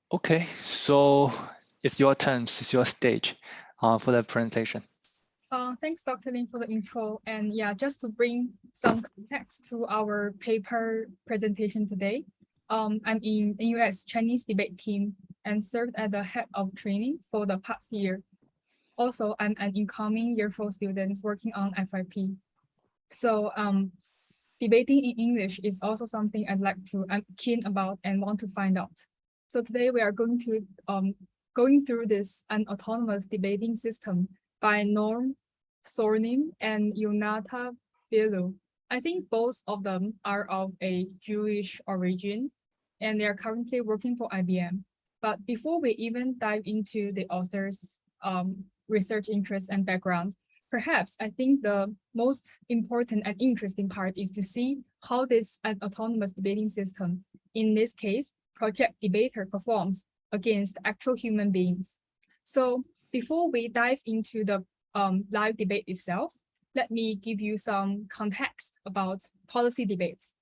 Okay, so it's your turn, it's your stage for the presentation. Thanks, Dr. Lin, for the intro. And yeah, just to bring some context to our paper presentation today, I'm in the US Chinese debate team and served as the head of training for the past year. Also, I'm an incoming year 4 student working on FIP. So debating in English is also something I'm keen about and want to find out. So today we are going to going through this an autonomous debating system by Norm Sornim and Yonata Bilu. I think both of them are of a Jewish origin, and they are currently working for IBM. But before we even dive into the author's research interests and background, perhaps I think the most important and interesting part is to see how this autonomous debating system, in this case, Project Debater, performs against actual human beings. So before we dive into the live debate itself, let me give you some context about policy debates.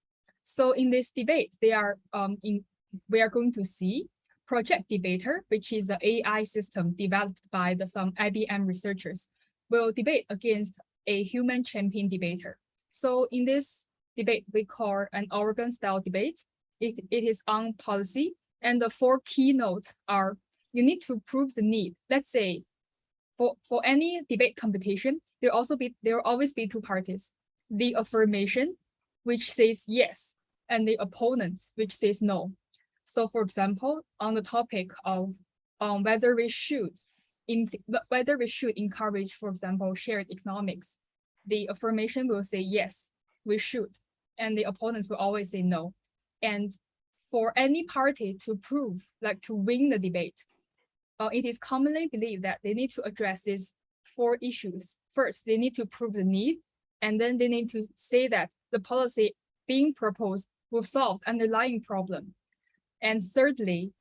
So in this debate, we are going to see Project Debater, which is the AI system developed by some IBM researchers, will debate against a human champion debater. So in this debate, we call an Oregon-style debate. It is on policy, and the 4 keynotes are: you need to prove the need. Let's say, for any debate competition, there will always be 2 parties: the affirmation, which says yes, and the opponents, which says no. So, for example, on the topic of whether we should encourage, for example, shared economics, the affirmation will say yes, we should, and the opponents will always say no. And for any party to prove, to win the debate, it is commonly believed that they need to address these 4 issues. First, they need to prove the need, and then they need to say that the policy being proposed will solve the underlying problem. And thirdly,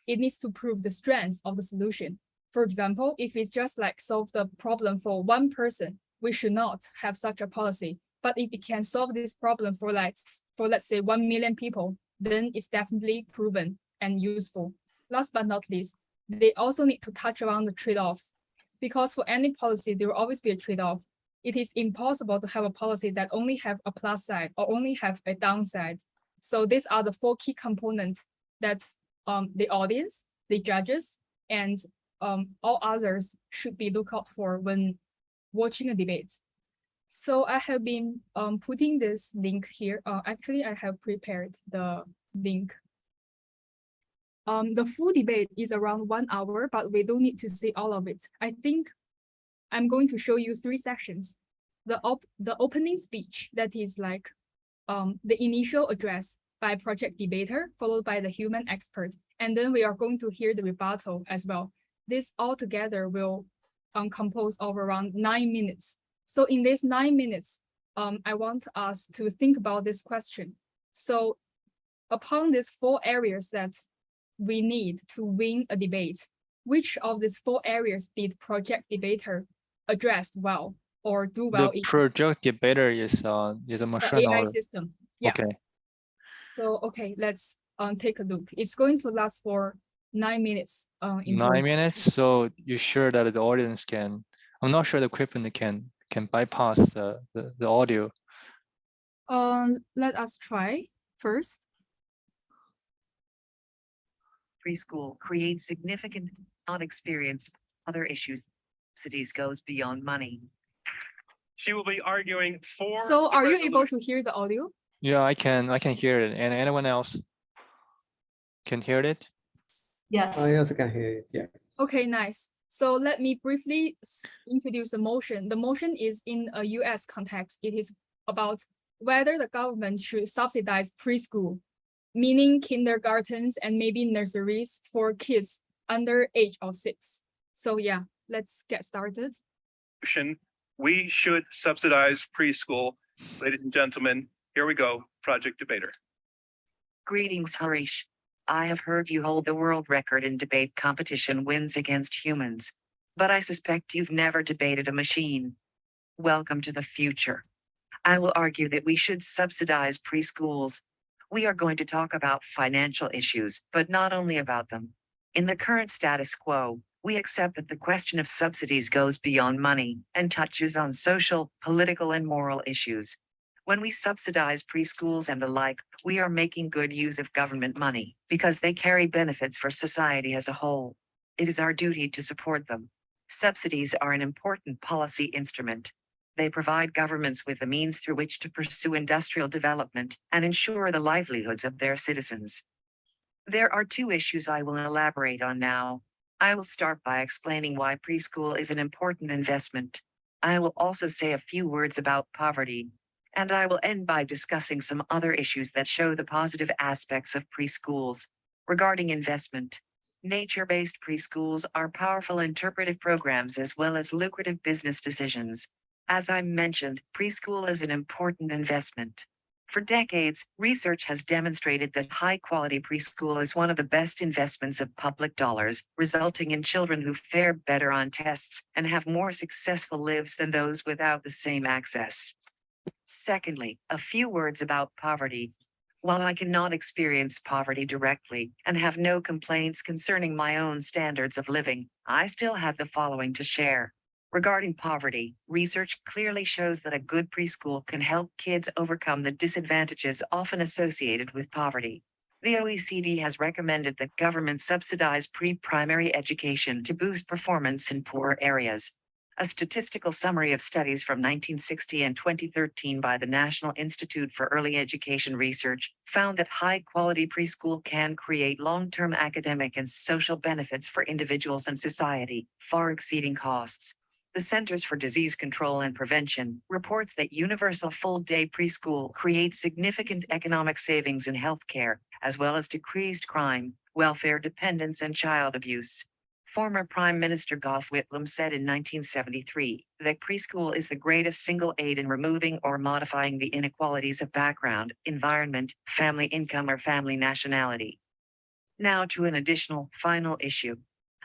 it needs to prove the strength of the solution. For example, if it's just solve the problem for 1 person, we should not have such a policy. But if it can solve this problem for let's say 1 million people, then it's definitely proven and useful. Last but not least, they also need to touch around the trade-offs, because for any policy, there will always be a trade-off. It is impossible to have a policy that only have a plus side or only have a downside. So these are the 4 key components that the audience, the judges, and all others should be look out for when watching a debate. So I have been putting this link here. Actually, I have prepared the link. The full debate is around 1 hour, but we don't need to see all of it. I think I'm going to show you 3 sections. The opening speech, that is the initial address by Project Debater, followed by the human expert. And then we are going to hear the rebuttal as well. This all together will compose of around 9 minutes. So in these 9 minutes, I want us to think about this question. So upon these 4 areas that we need to win a debate, which of these 4 areas did Project Debater address well or do well? The Project Debater is a machine AI or system. Yeah. Okay. So okay, let's take a look. It's going to last for 9 minutes. 9 minutes. So you're sure that the audience can? I'm not sure the equipment can bypass the audio. Let us try first. Preschool creates significant non-experience. Other issues. Cities goes beyond money. She will be arguing for. So are you able to hear the audio? Yeah, I can hear it. And anyone else can hear it? Yes. I also can hear it. Yeah. Okay, nice. So let me briefly introduce the motion. The motion is in a US context. It is about whether the government should subsidize preschool, meaning kindergartens and maybe nurseries for kids under age of 6. So yeah, let's get started. We should subsidize preschool. Ladies and gentlemen, here we go, Project Debater. Greetings, Harish. I have heard you hold the world record in debate competition wins against humans, but I suspect you've never debated a machine. Welcome to the future. I will argue that we should subsidize preschools. We are going to talk about financial issues, but not only about them. In the current status quo, we accept that the question of subsidies goes beyond money and touches on social, political, and moral issues. When we subsidize preschools and the like, we are making good use of government money because they carry benefits for society as a whole. It is our duty to support them. Subsidies are an important policy instrument. They provide governments with the means through which to pursue industrial development and ensure the livelihoods of their citizens. There are two issues I will elaborate on now. I will start by explaining why preschool is an important investment. I will also say a few words about poverty, and I will end by discussing some other issues that show the positive aspects of preschools. Regarding investment, nature-based preschools are powerful interpretive programs as well as lucrative business decisions. As I mentioned, preschool is an important investment. For decades, research has demonstrated that high-quality preschool is one of the best investments of public dollars, resulting in children who fare better on tests and have more successful lives than those without the same access. Secondly, a few words about poverty. While I cannot experience poverty directly and have no complaints concerning my own standards of living, I still have the following to share. Regarding poverty, research clearly shows that a good preschool can help kids overcome the disadvantages often associated with poverty. The OECD has recommended that governments subsidize pre-primary education to boost performance in poor areas. A statistical summary of studies from 1960 and 2013 by the National Institute for Early Education Research found that high-quality preschool can create long-term academic and social benefits for individuals and society, far exceeding costs. The Centers for Disease Control and Prevention reports that universal full-day preschool creates significant economic savings in healthcare, as well as decreased crime, welfare dependence, and child abuse. Former Prime Minister Gough Whitlam said in 1973 that preschool is the greatest single aid in removing or modifying the inequalities of background, environment, family income, or family nationality. Now to an additional, final issue.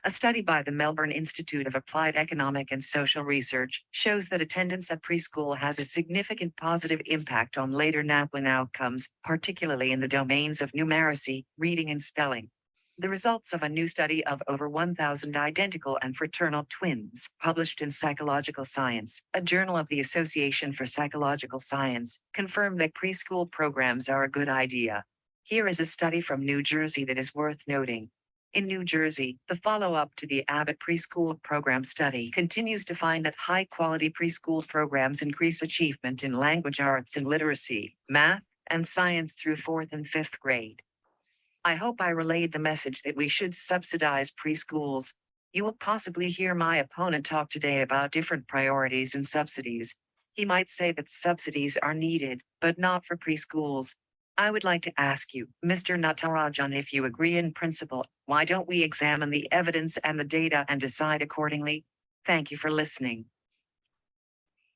A study by the Melbourne Institute of Applied Economic and Social Research shows that attendance at preschool has a significant positive impact on later NAPLAN outcomes, particularly in the domains of numeracy, reading, and spelling. The results of a new study of over 1,000 identical and fraternal twins, published in Psychological Science, a journal of the Association for Psychological Science, confirm that preschool programs are a good idea. Here is a study from New Jersey that is worth noting. In New Jersey, the follow-up to the Abbott preschool program study continues to find that high-quality preschool programs increase achievement in language arts and literacy, math, and science through 4th and 5th grade. I hope I relayed the message that we should subsidize preschools. You will possibly hear my opponent talk today about different priorities and subsidies. He might say that subsidies are needed, but not for preschools. I would like to ask you, Mr. Natarajan, if you agree in principle, why don't we examine the evidence and the data and decide accordingly? Thank you for listening.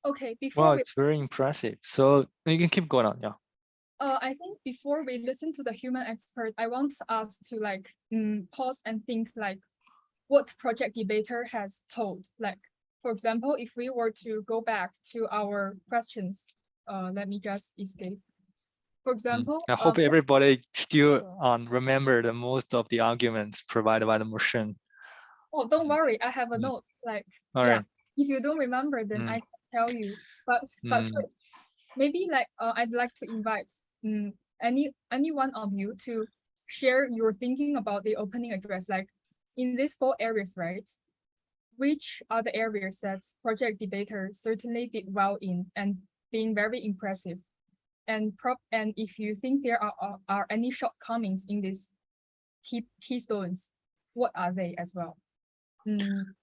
Okay, Wow, before we it's very impressive. So you can keep going on. Yeah. I think before we listen to the human expert, I want us to like pause and think like what project debater has told. Like, for example, if we were to go back to our questions, let me just escape. For example, I hope everybody still remember the most of the arguments provided by the machine. oh, don't worry, I have a note. Like, All yeah, right. if you don't remember, then I can tell you. But first, maybe like I'd like to invite any one of you to share your thinking about the opening address. Like in these 4 areas, right? Which are the areas that project debater certainly did well in and being very impressive? And if you think there are any shortcomings in these keystones, what are they as well?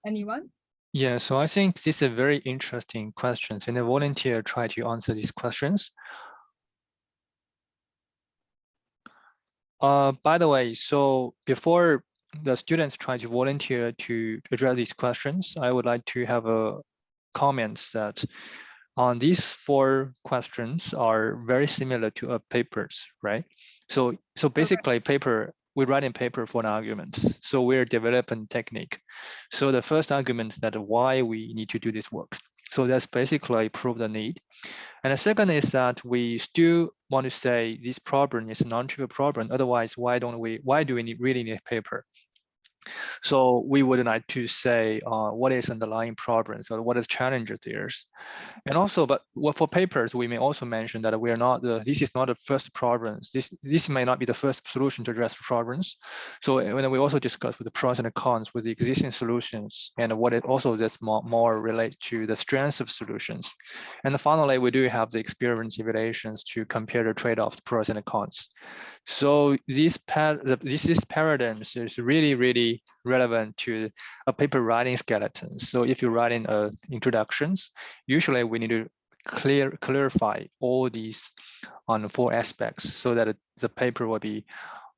Anyone? Yeah, so I think this is a very interesting question, and the volunteer try to answer these questions. By the way, so before the students try to volunteer to address these questions, I would like to have a comments that on these 4 questions are very similar to a papers, right? So basically we write in paper for an argument. So we're developing technique. So the first argument is that why we need to do this work. So that's basically prove the need. And the second is that we still want to say this problem is a non-trivial problem. Otherwise, why do we really need paper? So we would like to say what is underlying problems or what is challenges there. And also, but for papers, we may also mention that we are not this is not the first problems. This may not be the first solution to address problems. So when we also discuss with the pros and the cons with the existing solutions, and what it also does more relate to the strengths of solutions. And finally, we do have the experience evaluations to compare the trade-offs, pros and the cons. So these paradigms is really relevant to a paper writing skeleton. So if you're writing introductions, usually we need to clarify all these on 4 aspects so that the paper will be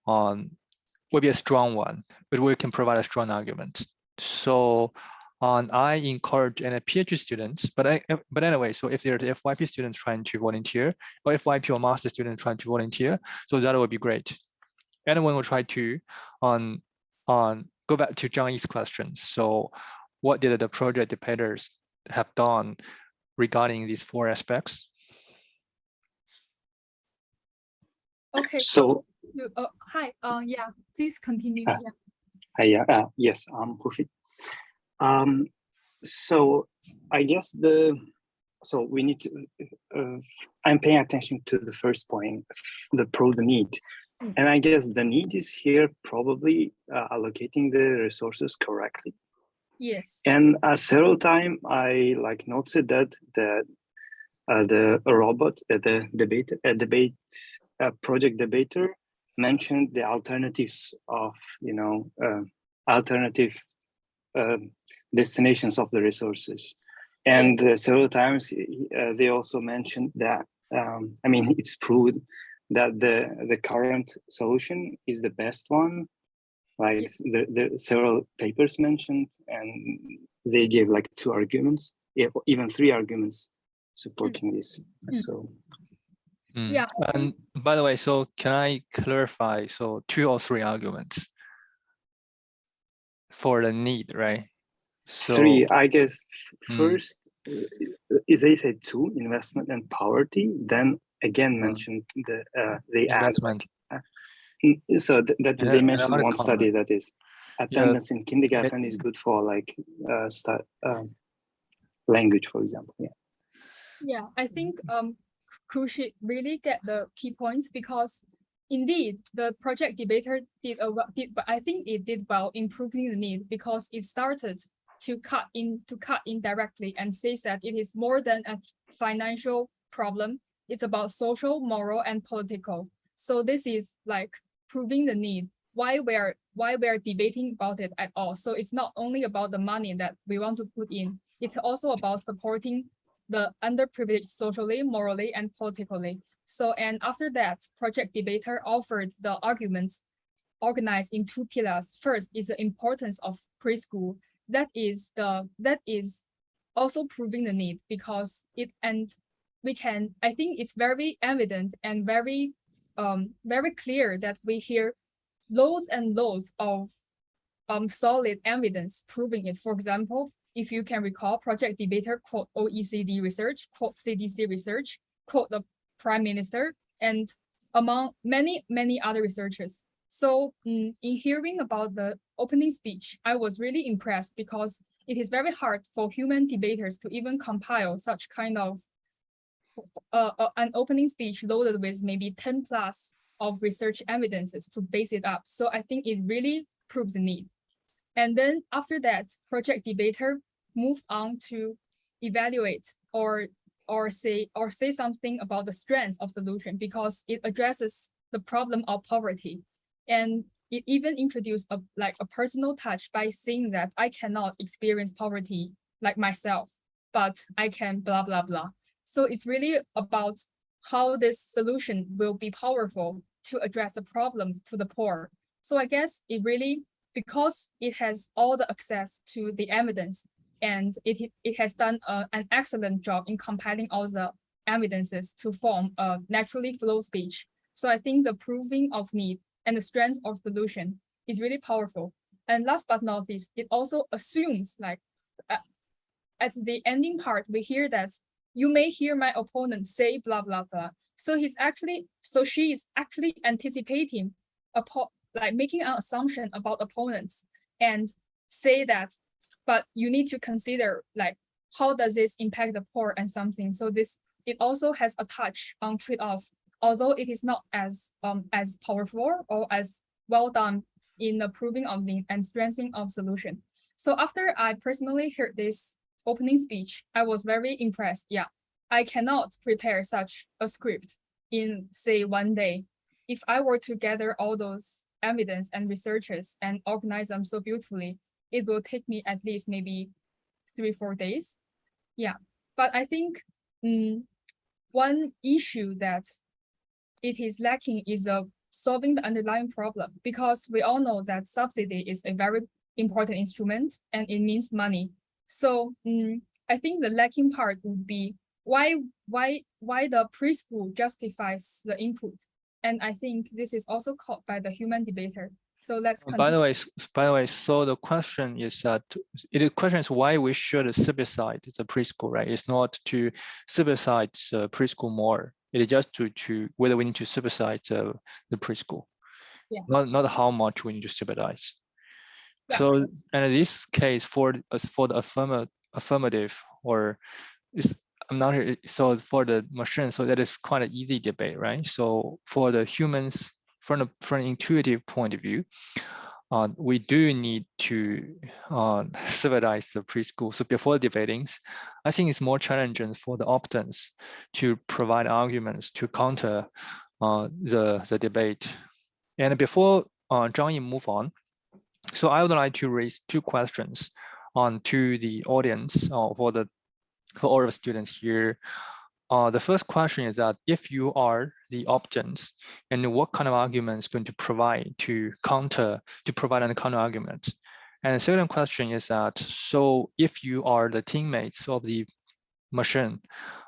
a strong one, but we can provide a strong argument. So I encourage any PhD students, but anyway, so if there's FYP students trying to volunteer, or FYP or master students trying to volunteer, so that would be great. Anyone will try to go back to Zhang Yi's questions. So what did the project debaters have done regarding these 4 aspects? Okay. So, hi. Yeah, please continue. yes, I'm pushing. So I guess so we need to, I'm paying attention to the first point, the need. And I guess the need is here probably allocating the resources correctly. Yes. And several times I noted that the robot, the project debater mentioned the alternatives of, alternative destinations of the resources. And several times they also mentioned that, it's proven that the current solution is the best one. Like the several papers mentioned, and they gave 2 arguments, even 3 arguments supporting this. So. Yeah. And by the way, so can I clarify? So 2 or 3 arguments for the need, right? So 3, I guess. First, is they say 2, investment and poverty. Then again mentioned the investment. So that they mentioned one study that is attendance in kindergarten is good for language, for example. Yeah, I think Krushit really get the key points, because indeed the project debater did I think it did well improving the need, because it started to cut in directly and says that it is more than a financial problem. It's about social, moral, and political. So this is proving the need, why we're debating about it at all. So it's not only about the money that we want to put in, it's also about supporting the underprivileged socially, morally, and politically. So, and after that, project debater offered the arguments organized in 2 pillars. First is the importance of preschool. That is also proving the need, because I think it's very evident and very clear that we hear loads and loads of solid evidence proving it. For example, if you can recall, project debater quote OECD research, quote CDC research, quote the Prime Minister, and among many other researchers. So in hearing about the opening speech, I was really impressed, because it is very hard for human debaters to even compile such kind of an opening speech loaded with maybe 10 plus of research evidences to base it up. So I think it really proves the need. And then after that, project debater moved on to evaluate or say something about the strengths of solution, because it addresses the problem of poverty. And it even introduced a personal touch by saying that I cannot experience poverty like myself, but I can blah, blah, blah. So it's really about how this solution will be powerful to address the problem to the poor. So I guess it really, because it has all the access to the evidence, and it has done an excellent job in compiling all the evidences to form a naturally flow speech. So I think the proving of need and the strength of solution is really powerful. And last but not least, it also assumes at the ending part, we hear that you may hear my opponent say blah, blah, blah. So she is actually anticipating making an assumption about opponents. and say that, but you need to consider like how does this impact the poor and something. So it also has a touch on trade-off, although it is not as powerful or as well done in approving of the and strengthening of solution. So after I personally heard this opening speech, I was very impressed. Yeah, I cannot prepare such a script in say 1 day. If I were to gather all those evidence and researches and organize them so beautifully, it will take me at least maybe 3-4 days. Yeah, but I think one issue that it is lacking is solving the underlying problem, because we all know that subsidy is a very important instrument and it means money. So I think the lacking part would be why the preschool justifies the input. And I think this is also caught by the human debater. So let's continue. By the way, so the question is that the question is why we should subsidize the preschool, right? It's not to subsidize preschool more. It is just to whether we need to subsidize the preschool, yeah. Not how much we need to subsidize. Yeah. So, and in this case, for the affirmative, or I'm not here, so for the machine, so that is quite an easy debate, right? So for the humans, from an intuitive point of view, we do need to subsidize the preschool. So before debating, I think it's more challenging for the optants to provide arguments to counter the debate. And before Zhang Yi move on, so I would like to raise 2 questions to the audience for all of the students here. The first question is that if you are the optants, and what kind of arguments going to provide to provide a counter argument? And the second question is that, so if you are the teammates of the machine,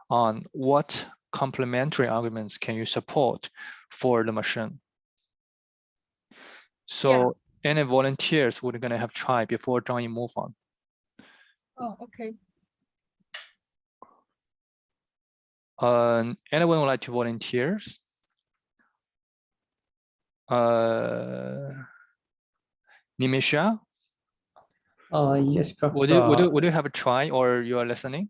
what complementary arguments can you support for the machine? So any volunteers would gonna have tried before Zhang Yi move on? Oh, okay. Anyone would like to volunteer? Nimisha? Yes, Prof. Would you have a try, or you are listening?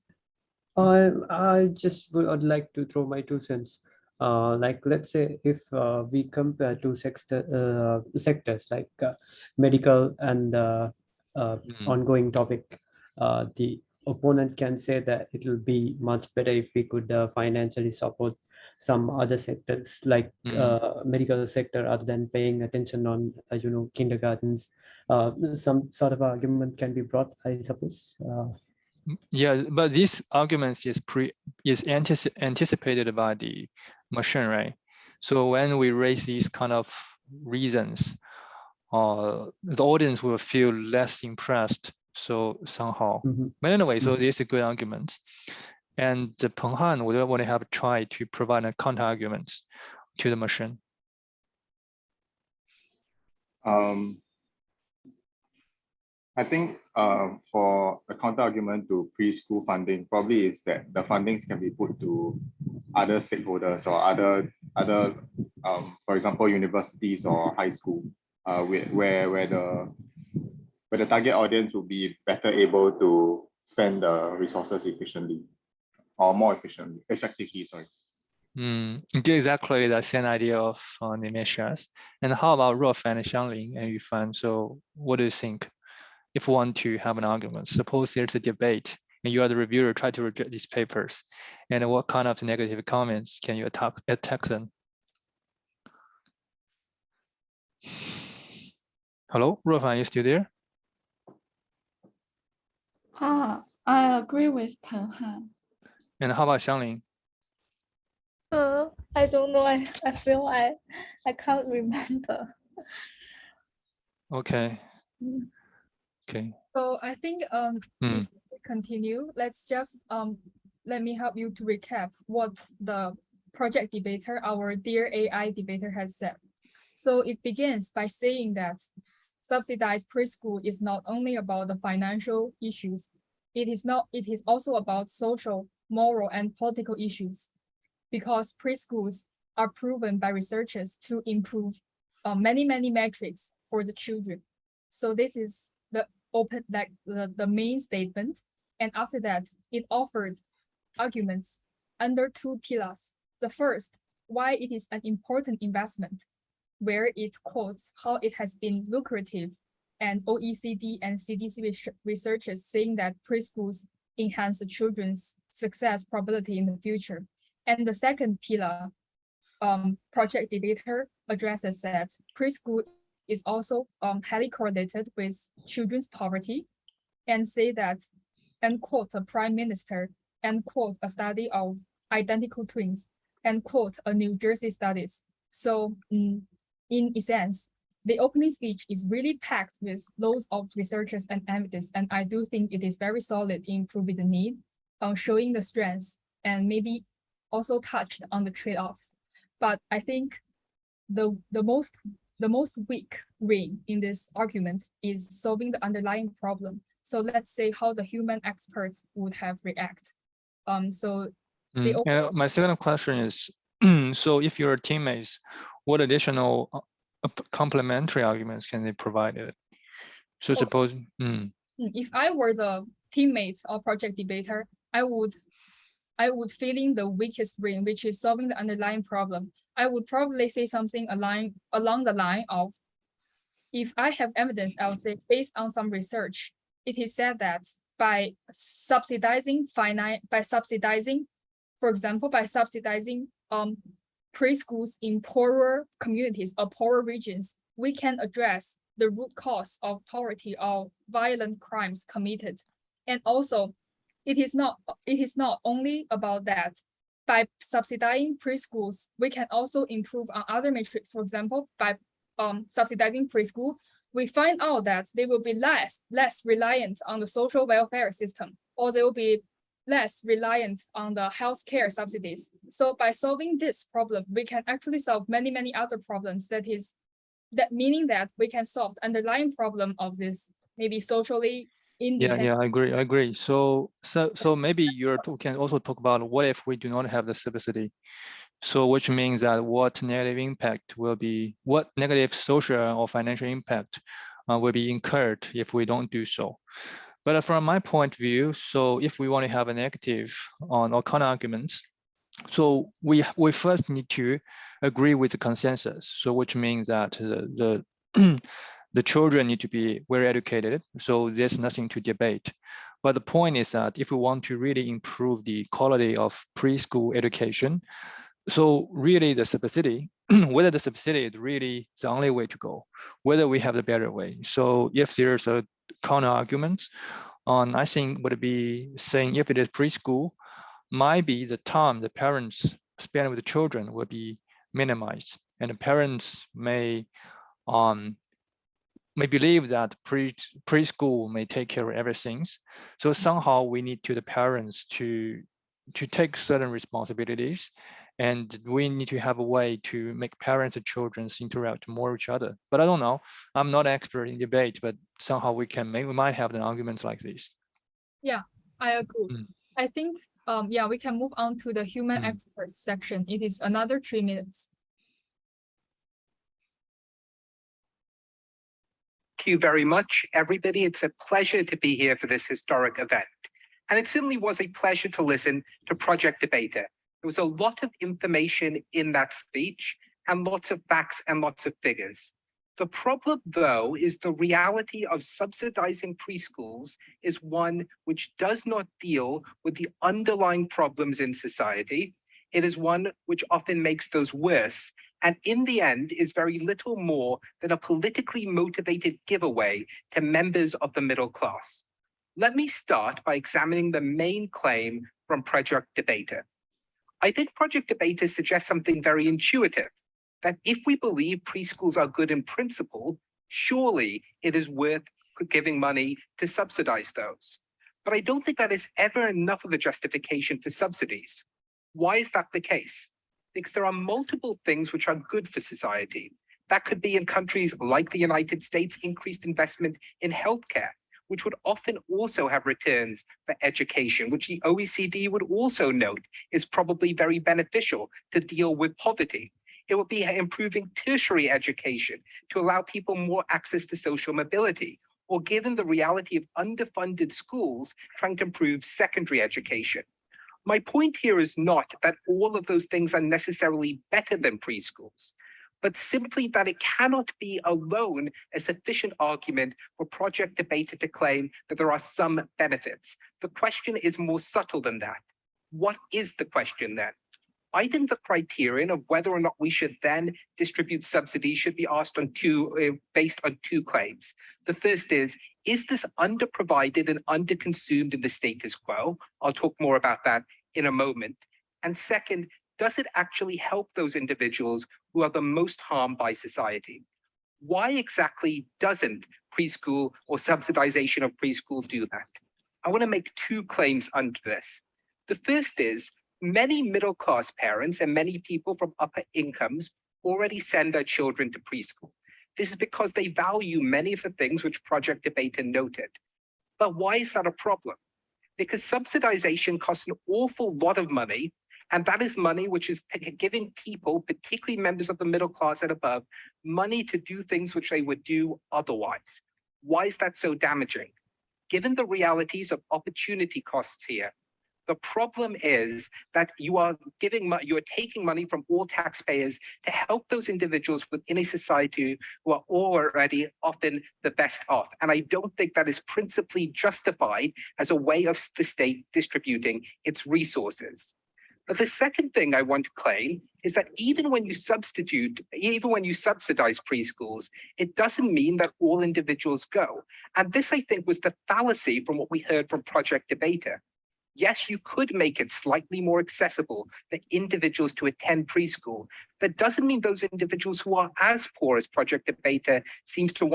I just would like to throw my 2 cents. Like, let's say if we compare 2 sectors like medical and ongoing topic, the opponent can say that it will be much better if we could financially support some other sectors like medical sector, other than paying attention on kindergartens. Some sort of argument can be brought, I suppose. Yeah, but these arguments is anticipated by the machine, right? So when we raise these kind of reasons, the audience will feel less impressed. So somehow, but anyway, so this is a good argument. And Peng Han would want to have tried to provide a counter argument to the machine. I think for a counter argument to preschool funding probably is that the fundings can be put to other stakeholders or other for example, universities or high school, where the target audience will be better able to spend the resources efficiently or more effectively. Sorry. Exactly the same idea of Nimesha's. And how about Rolf and Xiangling and Yufan? So what do you think? If we want to have an argument, suppose there's a debate and you are the reviewer, try to reject these papers, and what kind of negative comments can you attack them? Hello, Rolf, are you still there? I agree with Peng Han. And how about Xiangling? I don't know. I feel I can't remember. Okay. Okay. So I think before we continue, let's just let me help you to recap what the project debater, our Dear AI debater, has said. So it begins by saying that subsidized preschool is not only about the financial issues, it is also about social, moral, and political issues, because preschools are proven by researchers to improve many metrics for the children. So this is opened like the main statement, and after that, it offered arguments under two pillars. The first, why it is an important investment, where it quotes how it has been lucrative, and OECD and CDC researchers saying that preschools enhance the children's success probability in the future. And the second pillar, Project Debater addresses that preschool is also highly correlated with children's poverty, and say that, and quote a prime minister, and quote a study of identical twins, and quote a New Jersey studies. So in essence, the opening speech is really packed with loads of researchers and evidence, and I do think it is very solid in proving the need, showing the strengths, and maybe also touched on the trade-off. But I think the most weak ring in this argument is solving the underlying problem. So let's say how the human experts would have react. And my second question is, so if your teammates, what additional complementary arguments can they provide? So suppose, if I were the teammates or project debater, I would fill in the weakest ring, which is solving the underlying problem. I would probably say something along the line of, if I have evidence, I would say based on some research, it is said that by subsidizing, for example, by subsidizing preschools in poorer communities or poorer regions, we can address the root cause of poverty or violent crimes committed. And also, it is not only about that. By subsidizing preschools, we can also improve on other metrics. For example, by subsidizing preschool, we find out that they will be less reliant on the social welfare system, or they will be less reliant on the healthcare subsidies. So by solving this problem, we can actually solve many other problems. Meaning that we can solve the underlying problem of this maybe socially independent. Yeah, I agree. So maybe you can also talk about what if we do not have the subsidy. So which means that what negative social or financial impact will be incurred if we don't do so. But from my point of view, so if we want to have a negative or counter arguments, so we first need to agree with the consensus. So which means that the children need to be very educated. So there's nothing to debate. But the point is that if we want to really improve the quality of preschool education, so really the subsidy, whether the subsidy is really the only way to go, whether we have the better way. So if there's a counter argument on, I think would be saying if it is preschool, might be the time the parents spend with the children will be minimized, and the parents may believe that preschool may take care of everything. So somehow we need the parents to take certain responsibilities, and we need to have a way to make parents and children interact more with each other. But I don't know, I'm not an expert in debate, but somehow we might have an argument like this. Yeah, I agree. I think, we can move on to the human experts section. It is another 3 minutes. Thank you very much, everybody. It's a pleasure to be here for this historic event. And it certainly was a pleasure to listen to Project Debater. There was a lot of information in that speech and lots of facts and lots of figures. The problem, though, is the reality of subsidizing preschools is one which does not deal with the underlying problems in society. It is one which often makes those worse, and in the end is very little more than a politically motivated giveaway to members of the middle class. Let me start by examining the main claim from Project Debater. I think Project Debater suggests something very intuitive, that if we believe preschools are good in principle, surely it is worth giving money to subsidize those. But I don't think that is ever enough of a justification for subsidies. Why is that the case? Because there are multiple things which are good for society. That could be in countries like the United States, increased investment in healthcare, which would often also have returns for education, which the OECD would also note is probably very beneficial to deal with poverty. It would be improving tertiary education to allow people more access to social mobility, or given the reality of underfunded schools trying to improve secondary education. My point here is not that all of those things are necessarily better than preschools, but simply that it cannot be alone a sufficient argument for Project Debater to claim that there are some benefits. The question is more subtle than that. What is the question then? I think the criterion of whether or not we should then distribute subsidies should be asked on based on two claims. The first is this underprovided and underconsumed in the status quo? I'll talk more about that in a moment. And second, does it actually help those individuals who are the most harmed by society? Why exactly doesn't preschool or subsidization of preschool do that? I want to make two claims under this. The first is many middle-class parents and many people from upper incomes already send their children to preschool. This is because they value many of the things which Project Debater noted. But why is that a problem? Because subsidization costs an awful lot of money, and that is money which is giving people, particularly members of the middle class and above, money to do things which they would do otherwise. Why is that so damaging? Given the realities of opportunity costs here, the problem is that you are taking money from all taxpayers to help those individuals within a society who are already often the best off. And I don't think that is principally justified as a way of the state distributing its resources. But the second thing I want to claim is that even when you subsidize preschools, it doesn't mean that all individuals go. And this, I think, was the fallacy from what we heard from Project Debater. Yes, you could make it slightly more accessible for individuals to attend preschool. That doesn't mean those individuals who are as poor as Project Debater seems to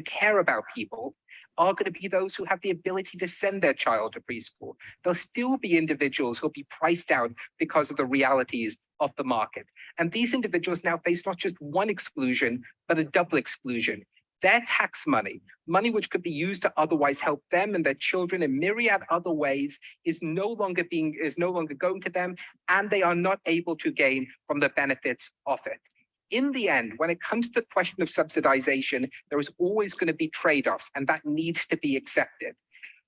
care about people are going to be those who have the ability to send their child to preschool. There'll still be individuals who'll be priced out because of the realities of the market. And these individuals now face not just one exclusion, but a double exclusion. Their tax money which could be used to otherwise help them and their children in myriad other ways, is no longer going to them, and they are not able to gain from the benefits of it. In the end, when it comes to the question of subsidization, there is always going to be trade-offs, and that needs to be accepted.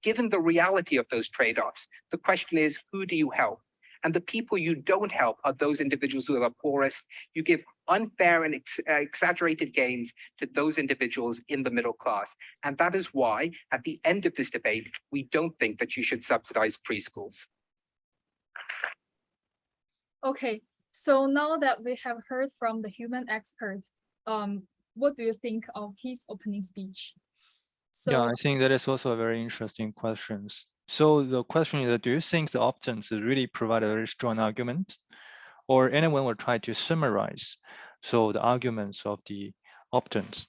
Given the reality of those trade-offs, the question is, who do you help? And the people you don't help are those individuals who are the poorest. You give unfair and exaggerated gains to those individuals in the middle class. And that is why, at the end of this debate, we don't think that you should subsidize preschools. Okay, so now that we have heard from the human experts, what do you think of his opening speech? Yeah, I think that is also a very interesting question. So the question is, do you think the optants really provide a very strong argument, or anyone will try to summarize the arguments of the optants?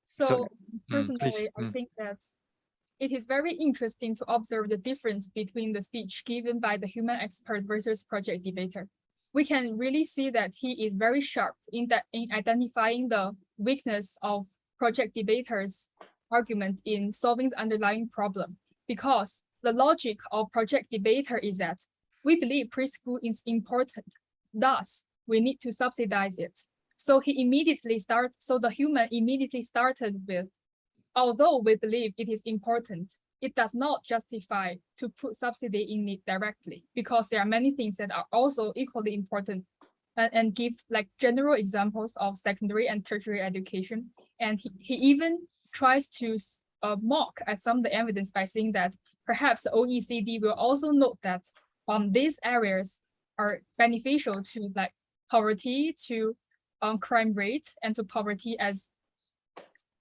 So personally, I think that it is very interesting to observe the difference between the speech given by the human expert versus Project Debater. We can really see that he is very sharp in identifying the weakness of Project Debater's argument in solving the underlying problem, because the logic of Project Debater is that we believe preschool is important, thus we need to subsidize it. So the human immediately started with, although we believe it is important, it does not justify to put subsidy in it directly, because there are many things that are also equally important, and give like general examples of secondary and tertiary education. And he even tries to mock at some of the evidence by saying that perhaps the OECD will also note that these areas are beneficial to like poverty, to crime rates, and to poverty as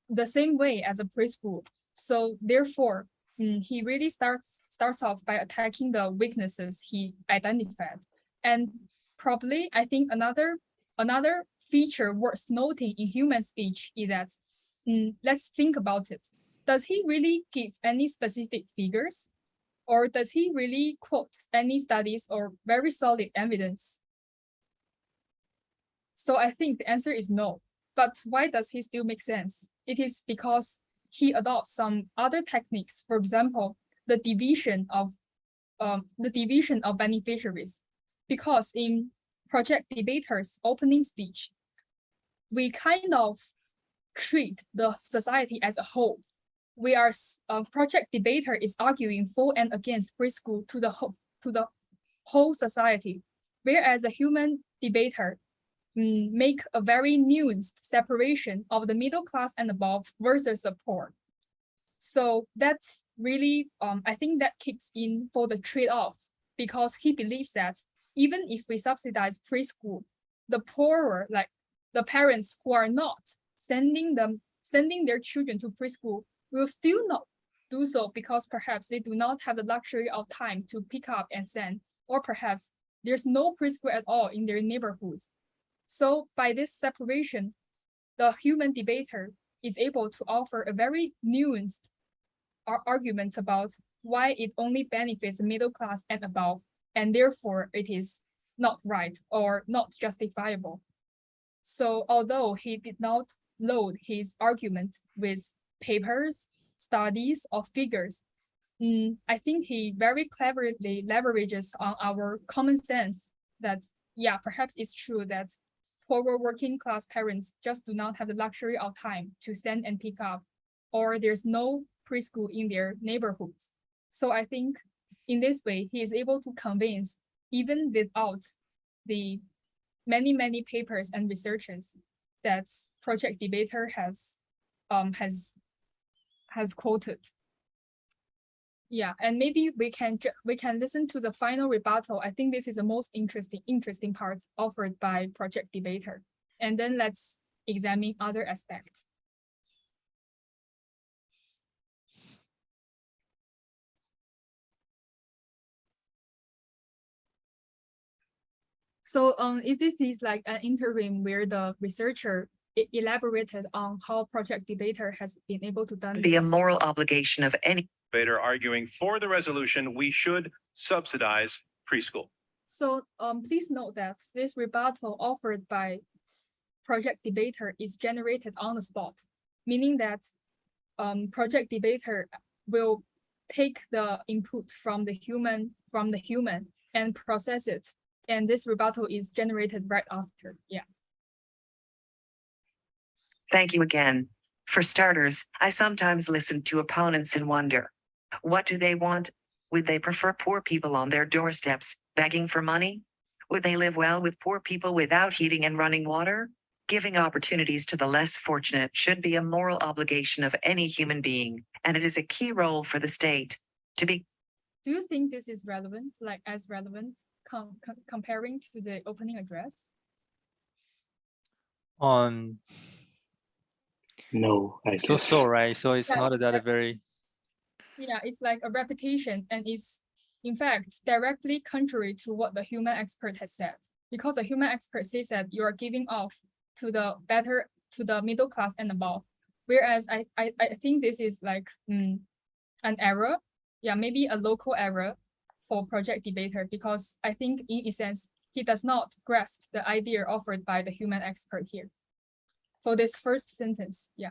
the same way as a preschool. So therefore, he really starts off by attacking the weaknesses he identified. And probably, I think another feature worth noting in human speech is that, let's think about it. Does he really give any specific figures? Or does he really quote any studies or very solid evidence? So I think the answer is no. But why does he still make sense? It is because he adopts some other techniques. For example, the division of beneficiaries. Because in Project Debater's opening speech, we kind of treat the society as a whole. We are project debater is arguing for and against preschool to the whole society, whereas a human debater make a very nuanced separation of the middle class and above versus the poor. So that's really, I think that kicks in for the trade-off, because he believes that even if we subsidize preschool, the poorer, like the parents who are not sending their children to preschool will still not do so because perhaps they do not have the luxury of time to pick up and send, or perhaps there's no preschool at all in their neighborhoods. So by this separation, the human debater is able to offer a very nuanced arguments about why it only benefits the middle class and above, and therefore it is not right or not justifiable. So although he did not load his argument with papers, studies, or figures, I think he very cleverly leverages on our common sense that, yeah, perhaps it's true that poorer working class parents just do not have the luxury of time to send and pick up, or there's no preschool in their neighborhoods. So I think in this way, he is able to convince, even without the many papers and researches that project debater has quoted. Yeah, and maybe we can listen to the final rebuttal. I think this is the most interesting part offered by project debater, and then let's examine other aspects. So this is like an interim where the researcher elaborated on how project debater has been able to done Be a this. moral obligation of any Debater arguing for the resolution, we should subsidize preschool. So please note that this rebuttal offered by project debater is generated on the spot, meaning that project debater will take the input from the human and process it. And this rebuttal is generated right after. Yeah. Thank you again. For starters, I sometimes listen to opponents and wonder, what do they want? Would they prefer poor people on their doorsteps, begging for money? Would they live well with poor people without heating and running water? Giving opportunities to the less fortunate should be a moral obligation of any human being, and it is a key role for the state to be. Do you think this is relevant, like as relevant comparing to the opening address? No, I guess. So right. So it's Yeah, not that a very. Yeah, it's like a repetition, and it's in fact directly contrary to what the human expert has said. Because the human expert says that you are giving off to the middle class and above. Whereas I think this is like an error. Yeah, maybe a local error for project debater, because I think in a sense, he does not grasp the idea offered by the human expert here. For this first sentence, yeah.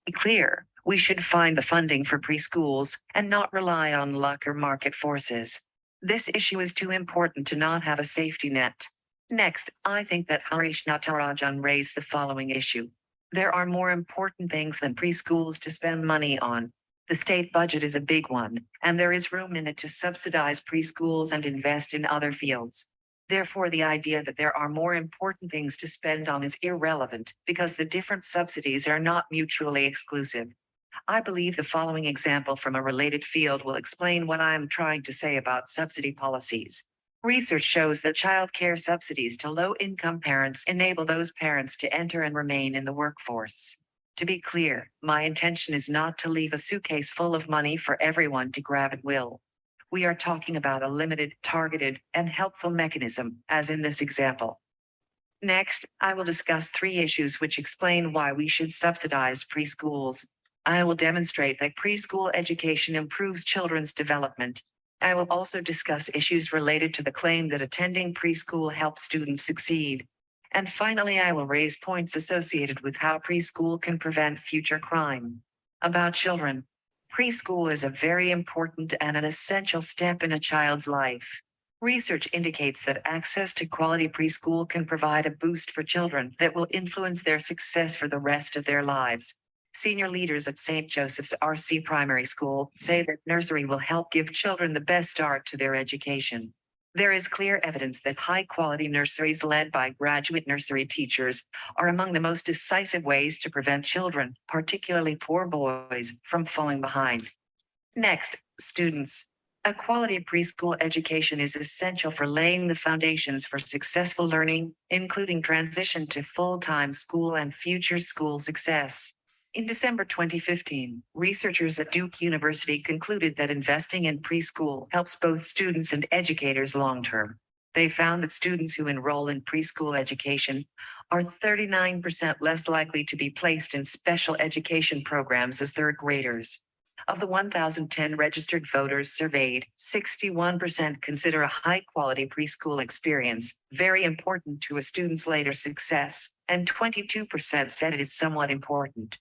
Be clear, we should find the funding for preschools and not rely on luck or market forces. This issue is too important to not have a safety net. Next, I think that Harish Natarajan raised the following issue. There are more important things than preschools to spend money on. The state budget is a big one, and there is room in it to subsidize preschools and invest in other fields. Therefore, the idea that there are more important things to spend on is irrelevant because the different subsidies are not mutually exclusive. I believe the following example from a related field will explain what I am trying to say about subsidy policies. Research shows that child care subsidies to low-income parents enable those parents to enter and remain in the workforce. To be clear, my intention is not to leave a suitcase full of money for everyone to grab at will. We are talking about a limited, targeted, and helpful mechanism, as in this example. Next, I will discuss 3 issues which explain why we should subsidize preschools. I will demonstrate that preschool education improves children's development. I will also discuss issues related to the claim that attending preschool helps students succeed. And finally, I will raise points associated with how preschool can prevent future crime. About children, preschool is a very important and an essential step in a child's life. Research indicates that access to quality preschool can provide a boost for children that will influence their success for the rest of their lives. Senior leaders at St. Joseph's RC Primary School say that nursery will help give children the best start to their education. There is clear evidence that high-quality nurseries led by graduate nursery teachers are among the most decisive ways to prevent children, particularly poor boys, from falling behind. Next, students. A quality preschool education is essential for laying the foundations for successful learning, including transition to full-time school and future school success. In December 2015, researchers at Duke University concluded that investing in preschool helps both students and educators long-term. They found that students who enroll in preschool education are 39% less likely to be placed in special education programs as third graders. Of the 1,010 registered voters surveyed, 61% consider a high-quality preschool experience very important to a student's later success, and 22% said it is somewhat important.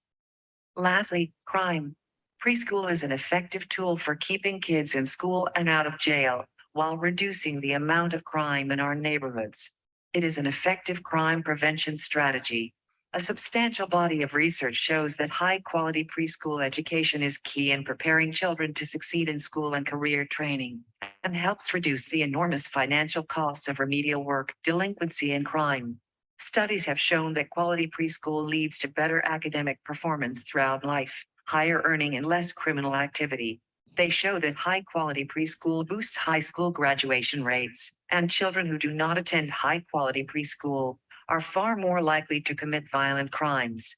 Lastly, crime. Preschool is an effective tool for keeping kids in school and out of jail, while reducing the amount of crime in our neighborhoods. It is an effective crime prevention strategy. A substantial body of research shows that high-quality preschool education is key in preparing children to succeed in school and career training, and helps reduce the enormous financial costs of remedial work, delinquency, and crime. Studies have shown that quality preschool leads to better academic performance throughout life, higher earning, and less criminal activity. They show that high-quality preschool boosts high school graduation rates, and children who do not attend high-quality preschool are far more likely to commit violent crimes.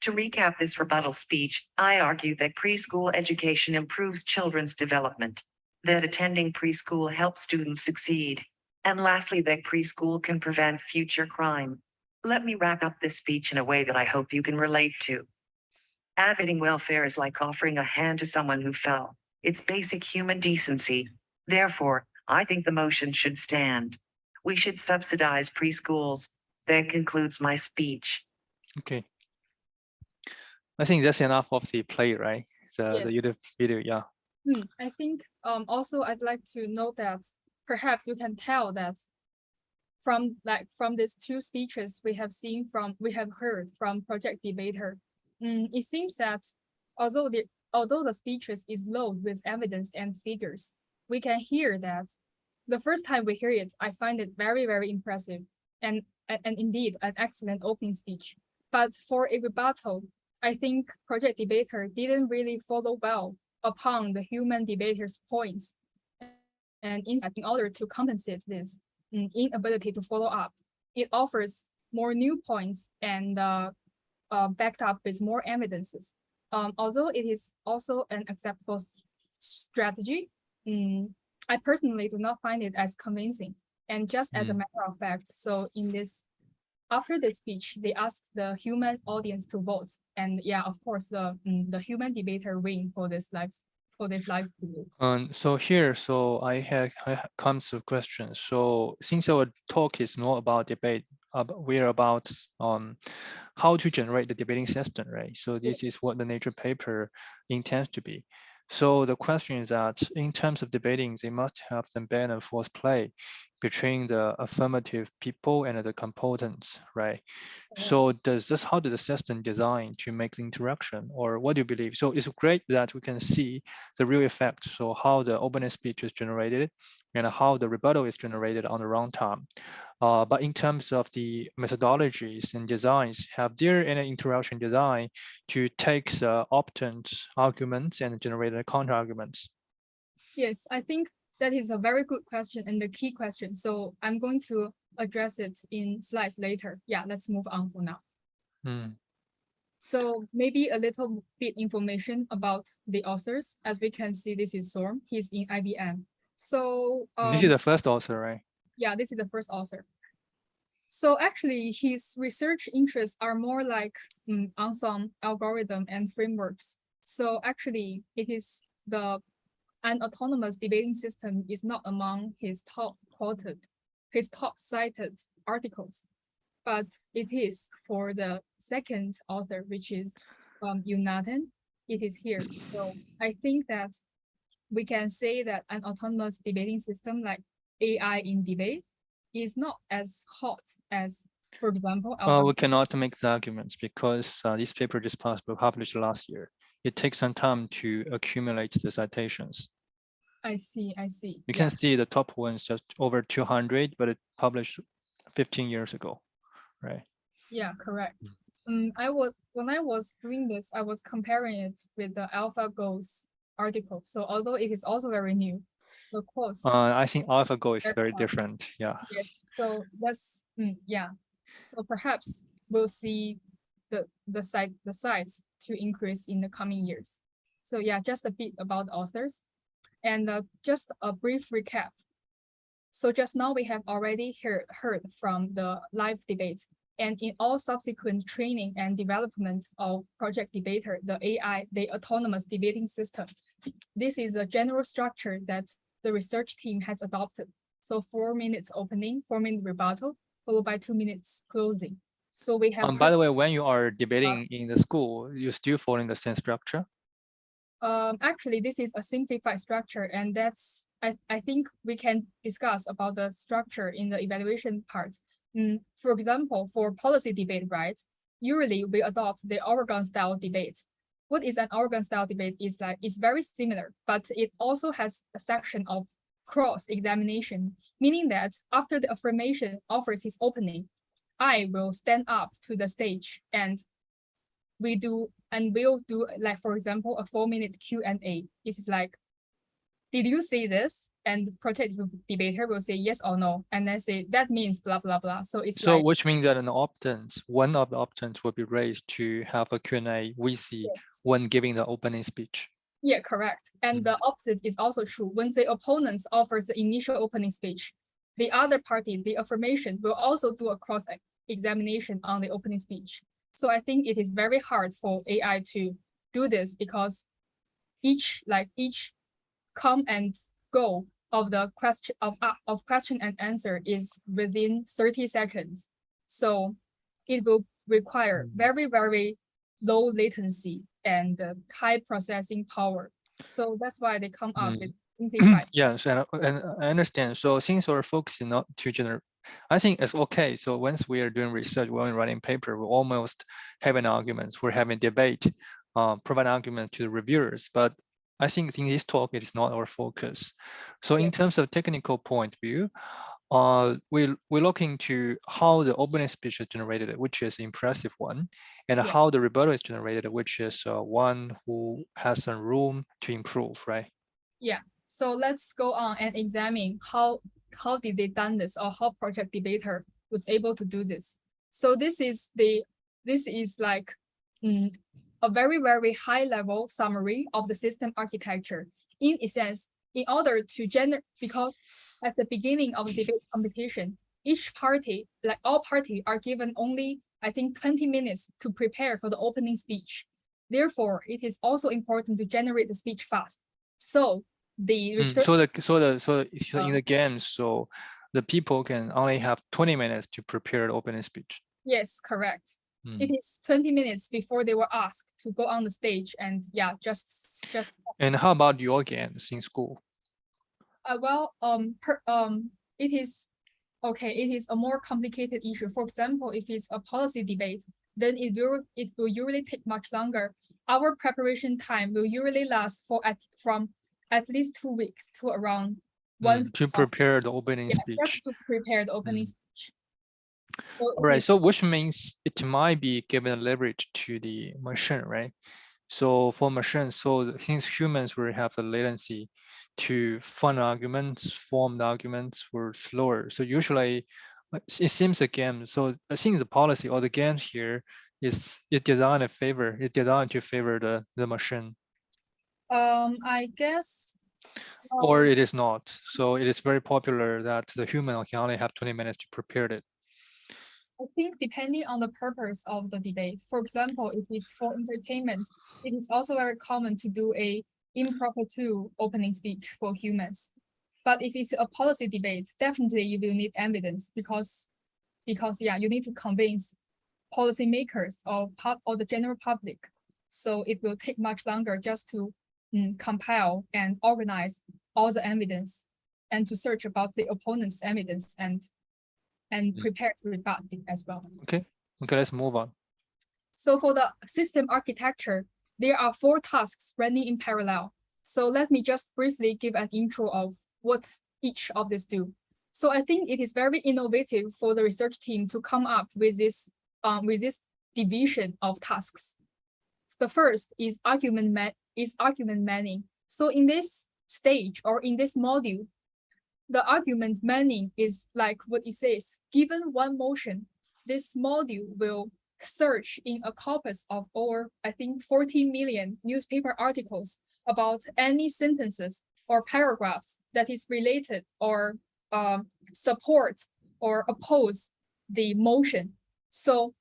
To recap this rebuttal speech, I argue that preschool education improves children's development, that attending preschool helps students succeed, and lastly, that preschool can prevent future crime. Let me wrap up this speech in a way that I hope you can relate to. Advocating welfare is like offering a hand to someone who fell. It's basic human decency. Therefore, I think the motion should stand. We should subsidize preschools. That concludes my speech. Okay. I think that's enough of the play, right? The Yes. YouTube video, yeah. I think also I'd like to note that perhaps you can tell that from these two speeches we have heard from Project Debater, it seems that although the speeches is loaded with evidence and figures, we can hear that the first time we hear it, I find it very, very impressive and indeed an excellent opening speech. But for a rebuttal, I think Project Debater didn't really follow well upon the human debater's points. And in order to compensate this inability to follow up, it offers more new points and backed up with more evidences. Although it is also an acceptable strategy, I personally do not find it as convincing. And just as a matter of fact, so after this speech, they asked the human audience to vote, and yeah, of course, the human debater win for this live debate. So here, I have comes to questions. So since our talk is not about debate, we're about how to generate the debating system, right? So this is what the Nature paper intends to be. So the question is that in terms of debating, they must have the balance and force play between the affirmative people and the components, right? So how did the system design to make the interaction, or what do you believe? So it's great that we can see the real effect. So how the openness speech is generated and how the rebuttal is generated on the runtime. But in terms of the methodologies and designs, have there any interaction design to take the optant arguments and generate the counter arguments? Yes, I think that is a very good question and the key question. So I'm going to address it in slides later. Yeah, let's move on for now. So maybe a little bit information about the authors. As we can see, this is Storm. He's in IBM. So this is the first author, right? Yeah, this is the first author. So actually, his research interests are more like on some algorithm and frameworks. So actually, it is an autonomous debating system is not among his top cited articles, but it is for the second author, which is Yunatan. It is here. So I think that we can say that an autonomous debating system like AI in debate is not as hot as, for example, We cannot make the arguments because this paper just published last year. It takes some time to accumulate the citations. I see. You can see the top ones just over 200, but it published 15 years ago, right? Yeah, correct. When I was doing this, I was comparing it with the AlphaGo's article. So although it is also very new, of course. I think AlphaGo is very different. Yeah. Yes. So that's yeah. So perhaps we'll see the size to increase in the coming years. So yeah, just a bit about the authors, and just a brief recap. So just now we have already heard from the live debates, and in all subsequent training and development of Project Debater, the AI, the autonomous debating system. This is a general structure that the research team has adopted. So 4 minutes opening, 4 minute rebuttal, followed by 2 minutes closing. So we have. By the way, when you are debating in the school, you still following the same structure? Actually, this is a simplified structure, and that's I think we can discuss about the structure in the evaluation part. For example, for policy debate, right? Usually we adopt the Oregon style debate. What is an Oregon style debate is like it's very similar, but it also has a section of cross examination, meaning that after the affirmation offers his opening, I will stand up to the stage and we'll do like, for example, a 4 minute Q&A. It is like, did you see this? And the project debater will say yes or no, and then say that means blah blah blah. So it's so like, which means that one of the options will be raised to have a Q&A with the when giving the opening speech. Yeah, correct. And the opposite is also true. When the opponent offers the initial opening speech, the other party, the affirmation, will also do a cross examination on the opening speech. So I think it is very hard for AI to do this because each come and go of the question and answer is within 30 seconds. So it will require very, very low latency and high processing power. So that's why they come up with simplified. Yes, and I understand. So since we're focusing not to generate, I think it's okay. So once we are doing research, when we're writing paper, we're almost having arguments, we're having debate, provide argument to the reviewers. But I think in this talk, it is not our focus. So in terms of technical point of view, we're looking to how the opening speech is generated, which is impressive one, and how the rebuttal is generated, which is one who has some room to improve, right? Yeah. So let's go on and examine how did they done this, or how Project Debater was able to do this. So this is like a very, very high level summary of the system architecture. In a sense, in order to generate, because at the beginning of the debate competition, each party, like all parties, are given only, I think, 20 minutes to prepare for the opening speech. Therefore, it is also important to generate the speech fast. So the research. So in the game, so the people can only have 20 minutes to prepare the opening speech. Yes, correct. It is 20 minutes before they were asked to go on the stage, and yeah, just. And how about your games in school? It is okay. It is a more complicated issue. For example, if it's a policy debate, then it will usually take much longer. Our preparation time will usually last from at least 2 weeks to around 1 to prepare the opening speech. Just to prepare the opening speech. So all right, so which means it might be given leverage to the machine, right? So for machines, so since humans will have the latency to find arguments, form the arguments were slower. So usually it seems again, so I think the policy or the game here is designed to favor the machine. I guess. Or it is not. So it is very popular that the human can only have 20 minutes to prepare it. I think depending on the purpose of the debate. For example, if it's for entertainment, it is also very common to do a impromptu opening speech for humans. But if it's a policy debate, definitely you will need evidence because yeah, you need to convince policymakers or the general public. So it will take much longer just to compile and organize all the evidence. and to search about the opponent's evidence and prepare to rebut it as well. Okay, let's move on. So for the system architecture, there are 4 tasks running in parallel. So let me just briefly give an intro of what each of these do. So I think it is very innovative for the research team to come up with this division of tasks. The first is argument manning. So in this stage or in this module, the argument manning is like what it says. Given one motion, this module will search in a corpus of over, I think, 14 million newspaper articles about any sentences or paragraphs that is related or support or oppose the motion. So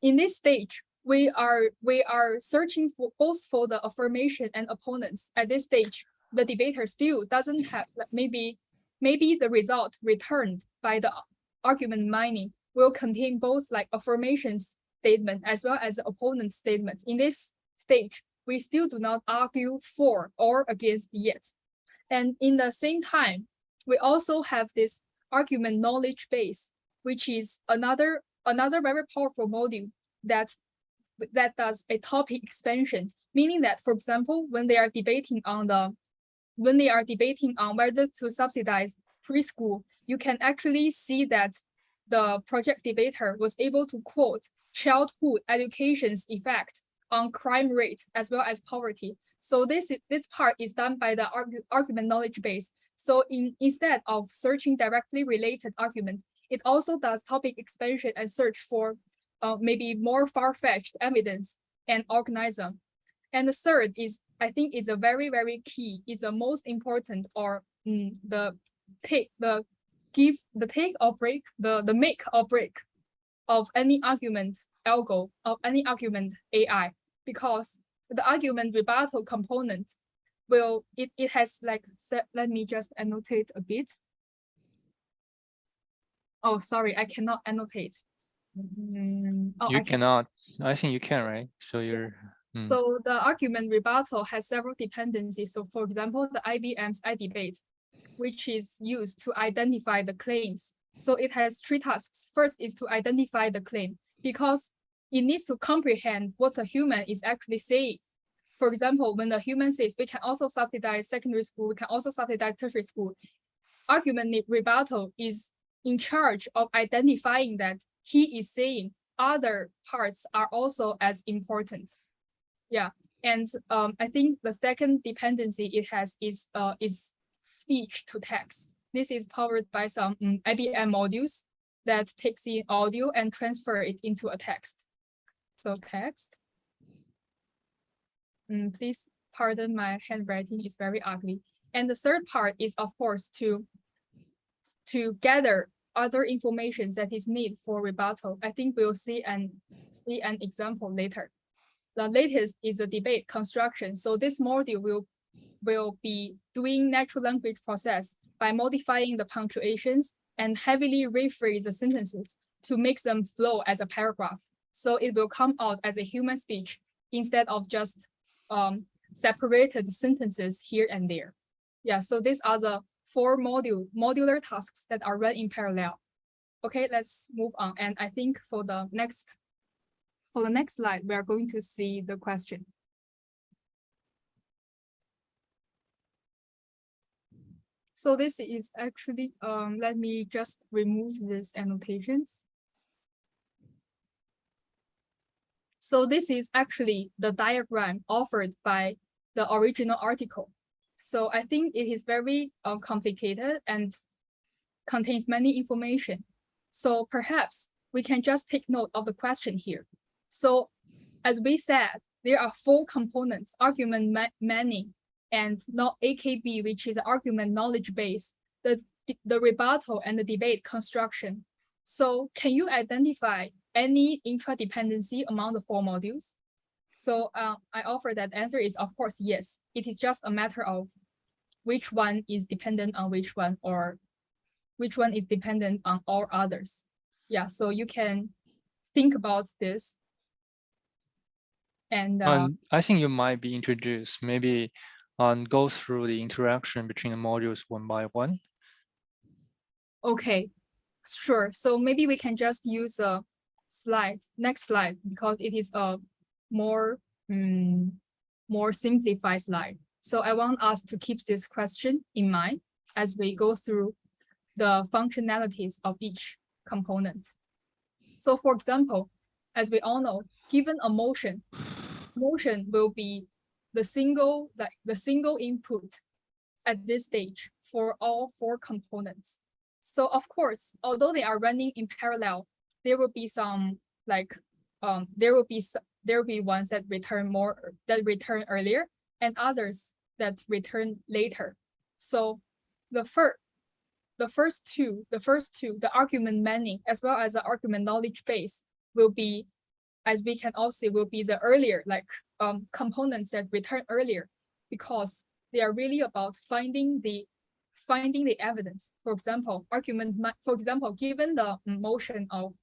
in this stage, we are searching for both for the affirmation and opponents. At this stage, the debater still doesn't have maybe the result returned by the argument mining will contain both like affirmations statement as well as the opponent's statement. In this stage, we still do not argue for or against yet. And in the same time, we also have this argument knowledge base, which is another very powerful module that does a topic expansion, meaning that, for example, when they are debating on whether to subsidize preschool, you can actually see that the project debater was able to quote childhood education's effect on crime rate as well as poverty. So this part is done by the argument knowledge base. So instead of searching directly related argument, it also does topic expansion and search for maybe more far-fetched evidence and organism. And the third is, I think it's a very, very key, it's the most important, or the make or break of any argument algo, of any argument AI, because the argument rebuttal component it has like, let me just annotate a bit. Oh, sorry, I cannot annotate. You cannot. I think you can, right? So you're. So the argument rebuttal has several dependencies. So for example, the IBM's iDebate, which is used to identify the claims. So it has 3 tasks. First is to identify the claim, because it needs to comprehend what the human is actually saying. For example, when the human says we can also subsidize secondary school, we can also subsidize tertiary school, argument rebuttal is in charge of identifying that he is saying other parts are also as important. Yeah, and I think the second dependency it has is speech to text. This is powered by some IBM modules that takes in audio and transfer it into a text. So text. Please pardon my handwriting, it's very ugly. And the third part is, of course, to gather other information that is needed for rebuttal. I think we'll see an example later. The latest is the debate construction. So this module will be doing natural language process by modifying the punctuations and heavily rephrase the sentences to make them flow as a paragraph. So it will come out as a human speech instead of just separated sentences here and there. Yeah, so these are the 4 modular tasks that are run in parallel. Okay, let's move on. And I think for the next slide, we are going to see the question. So this is actually, let me just remove these annotations. So this is actually the diagram offered by the original article. So I think it is very complicated and contains many information. So perhaps we can just take note of the question here. So as we said, there are 4 components: argument manning, and not AKB, which is argument knowledge base, the rebuttal and the debate construction. So can you identify any intradependency among the 4 modules? So I offer that answer is, of course, yes. It is just a matter of which one is dependent on which one, or which one is dependent on all others. Yeah, so you can think about this. And I think you might be introduced, maybe go through the interaction between the modules one by one. Okay, sure. So maybe we can just use a next slide, because it is a more more simplified slide. So I want us to keep this question in mind as we go through the functionalities of each component. So for example, as we all know, given a motion will be the single input at this stage for all 4 components. So of course, although they are running in parallel, there will be some there will be ones that return earlier and others that return later. So the first two, the argument many as well as the argument knowledge base will be, as we can all see, will be the earlier components that return earlier, because they are really about finding the evidence. For example, given the motion of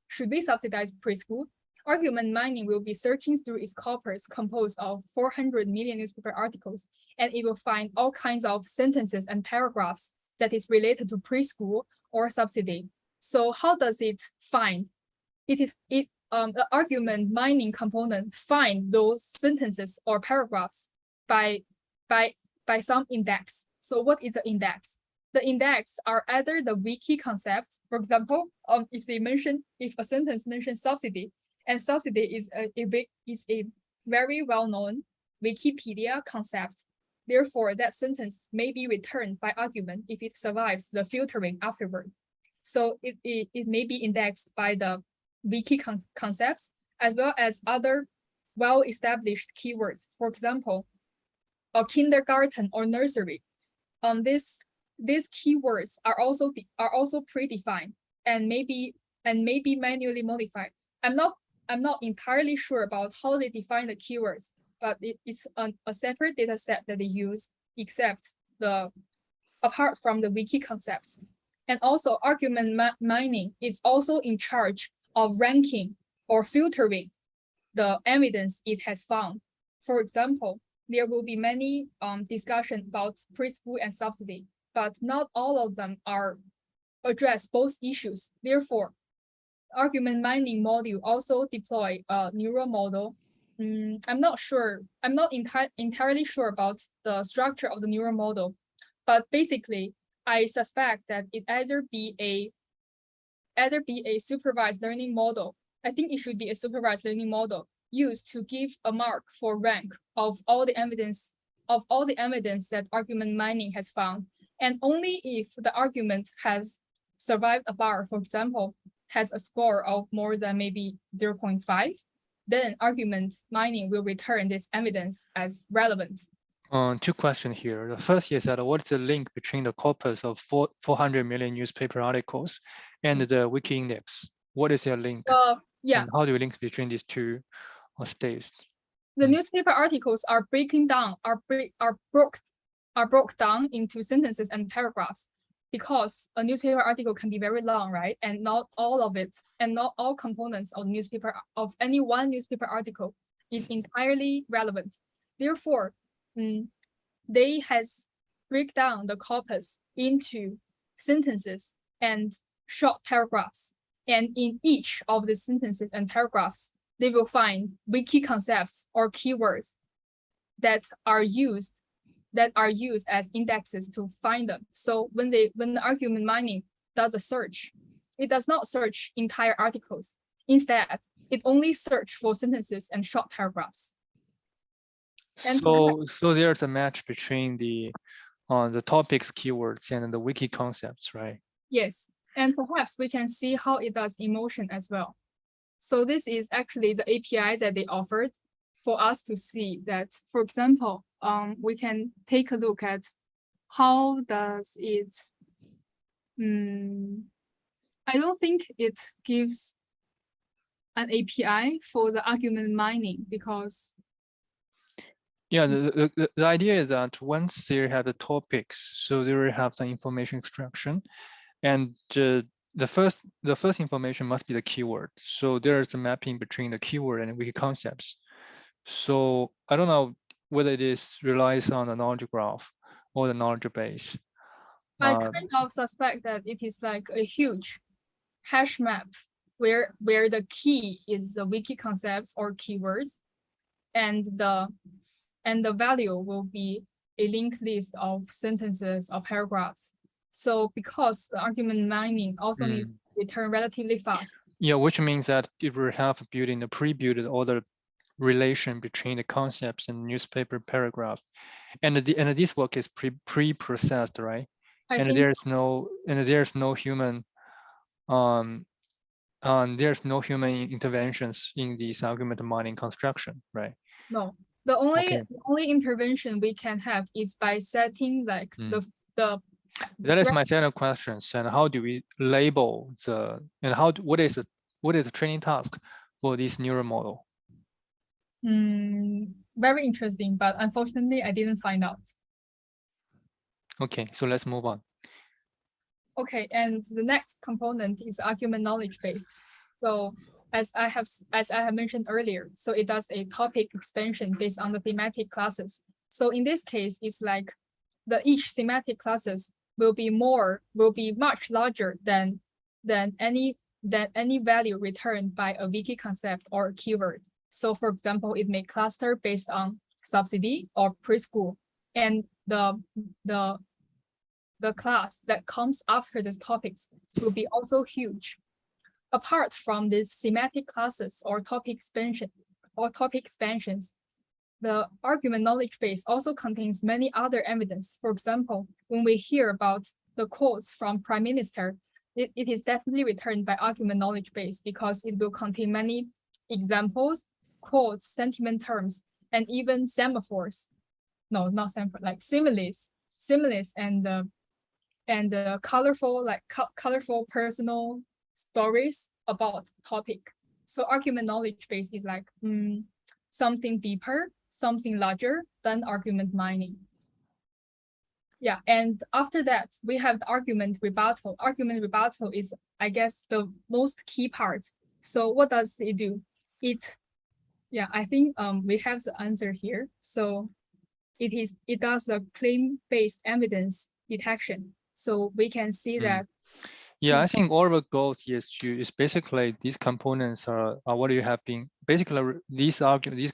should we subsidize preschool, argument mining will be searching through its corpus composed of 400 million newspaper articles, and it will find all kinds of sentences and paragraphs that is related to preschool or subsidy. So how does it find? The argument mining component find those sentences or paragraphs by some index. So what is the index? The index are either the wiki concepts. For example, if a sentence mentions subsidy, and subsidy is a very well-known Wikipedia concept. Therefore, that sentence may be returned by argument if it survives the filtering afterward. So it may be indexed by the wiki concepts as well as other well-established keywords. For example, a kindergarten or nursery. These keywords are also predefined and maybe manually modified. I'm not entirely sure about how they define the keywords, but it's a separate data set that they use, apart from the wiki concepts. And also argument mining is also in charge of ranking or filtering the evidence it has found. For example, there will be many discussion about preschool and subsidy, but not all of them are address both issues. Therefore, argument mining module also deploy a neural model. I'm not entirely sure about the structure of the neural model, but basically, I suspect that it either be a supervised learning model. I think it should be a supervised learning model used to give a mark for rank of all the evidence that argument mining has found. And only if the argument has survived a bar, for example, has a score of more than maybe 0.5, then argument mining will return this evidence as relevant. 2 questions here. The first is that what is the link between the corpus of 400 million newspaper articles and the wiki index? What is their link? Yeah. And how do you link between these two states? The newspaper articles are broke down into sentences and paragraphs, because a newspaper article can be very long, right? And not all of it, and not all components of any one newspaper article is entirely relevant. Therefore, they has break down the corpus into sentences and short paragraphs. And in each of the sentences and paragraphs, they will find wiki concepts or keywords that are used as indexes to find them. So when the argument mining does a search, it does not search entire articles. Instead, it only search for sentences and short paragraphs. And so there's a match between the topics keywords and the wiki concepts, right? Yes, and perhaps we can see how it does in motion as well. So this is actually the API that they offered for us to see that, for example, we can take a look at how does it, I don't think it gives an API for the argument mining, because yeah, the idea is that once they have the topics, so they will have some information extraction, and the first information must be the keyword. So there's a mapping between the keyword and wiki concepts. So I don't know whether it relies on the knowledge graph or the knowledge base. I kind of suspect that it is like a huge hash map where the key is the wiki concepts or keywords, and the value will be a linked list of sentences or paragraphs. So because the argument mining also needs to return relatively fast. Yeah, which means that it will have built-in, pre-built all the relation between the concepts and newspaper paragraph, and this work is pre-processed, right? And there's no human there's no human interventions in this argument mining construction, right? No, the only intervention we can have is by setting like the that is my second question. And how do we label what is the training task for this neural model? Very interesting, but unfortunately I didn't find out. Okay, so let's move on. Okay, and the next component is argument knowledge base. So as I have mentioned earlier, so it does a topic expansion based on the thematic classes. So in this case, it's like each thematic classes will be much larger than any value returned by a wiki concept or a keyword. So for example, it may cluster based on subsidy or preschool, and the class that comes after these topics will be also huge. Apart from these thematic classes or topic expansions, the argument knowledge base also contains many other evidence. For example, when we hear about the quotes from Prime Minister, it is definitely returned by argument knowledge base because it will contain many examples, quotes, sentiment terms, and even semaphores. No, not semaphore, like similes, and colorful personal stories about topic. So argument knowledge base is like something deeper, something larger than argument mining. Yeah, and after that, we have the argument rebuttal. Argument rebuttal is, I guess, the most key part. So what does it do? I think we have the answer here. So it does a claim-based evidence detection. So we can see that. Yeah, I think all of the goals is basically these components are what you have been basically these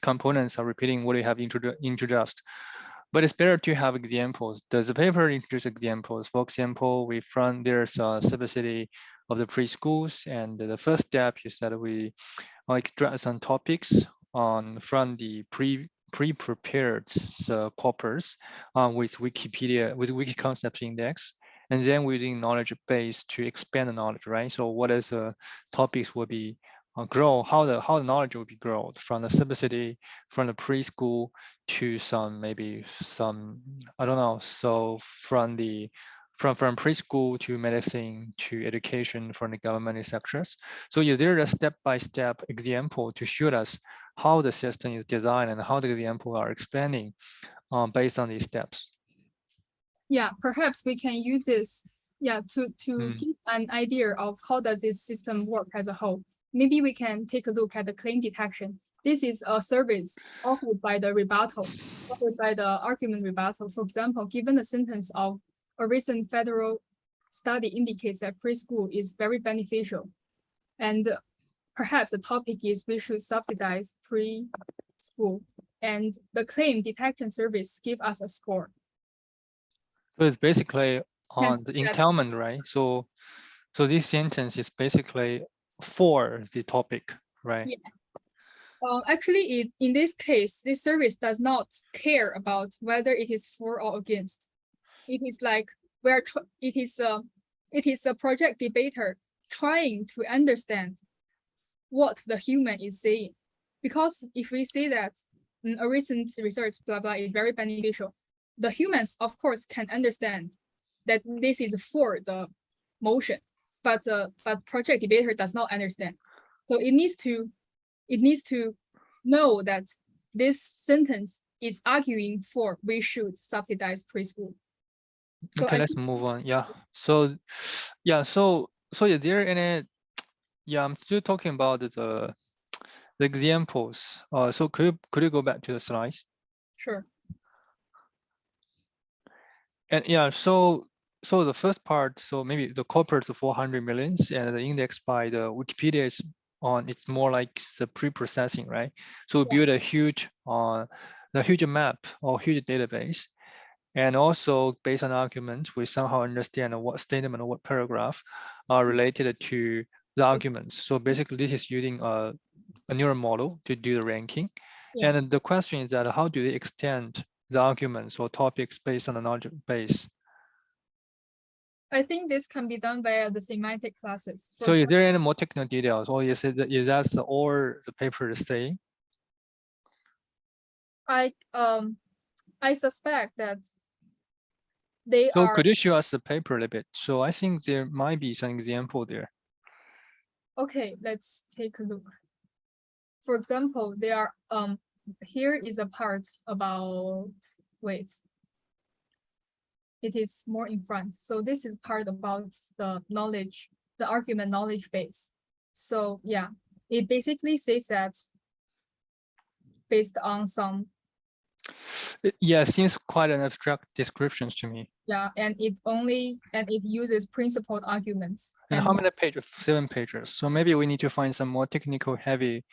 components are repeating what you have introduced. But it's better to have examples. Does the paper introduce examples? For example, there's a subsidy of the preschools, and the first step is that we extract some topics from the pre-prepared corpus with Wikipedia, with Wiki Concepts Index, and then within knowledge base to expand the knowledge, right? So what is the topics will be grow, how the knowledge will be grown from the subsidy, from the preschool to maybe some, I don't know. So from preschool to medicine to education from the government sectors. So is there a step-by-step example to show us how the system is designed and how the example are explaining based on these steps? Yeah, perhaps we can use this, to give an idea of how does this system work as a whole. Maybe we can take a look at the claim detection. This is a service offered by the argument rebuttal. For example, given the sentence of a recent federal study indicates that preschool is very beneficial, and perhaps the topic is we should subsidize preschool, and the claim detection service give us a score. So it's basically on the entailment, right? So this sentence is basically for the topic, right? Yeah. Actually, in this case, this service does not care about whether it is for or against. It is like it is a project debater trying to understand what the human is saying. Because if we say that a recent research blah blah is very beneficial, the humans of course can understand that this is for the motion, but project debater does not understand. So it needs to know that this sentence is arguing for we should subsidize preschool. So okay, let's move on. Yeah. So is there any? Yeah, I'm still talking about the examples. So could you go back to the slides? Sure. And yeah, so so the first part, so maybe the corpus of 400 millions and the index by the Wikipedia is on, it's more like the pre-processing, right? So we build a huge map or huge database. And also based on arguments, we somehow understand what statement or what paragraph are related to the arguments. So basically this is using a neural model to do the ranking. Yeah. And the question is that how do they extend the arguments or topics based on the knowledge base? I think this can be done via the semantic classes. So is there any more technical details, or is that all the paper is saying? I suspect that they So are. could you show us the paper a little bit? So I think there might be some example there. Okay, let's take a look. For example, there are here is a part about, wait. It is more in front. So this is part about the knowledge, the argument knowledge base. So yeah, it basically says that based on some. Yeah, it seems quite an abstract description to me. Yeah, and it uses principled arguments. And how many pages? 7 pages. So maybe we need to find some more technical heavy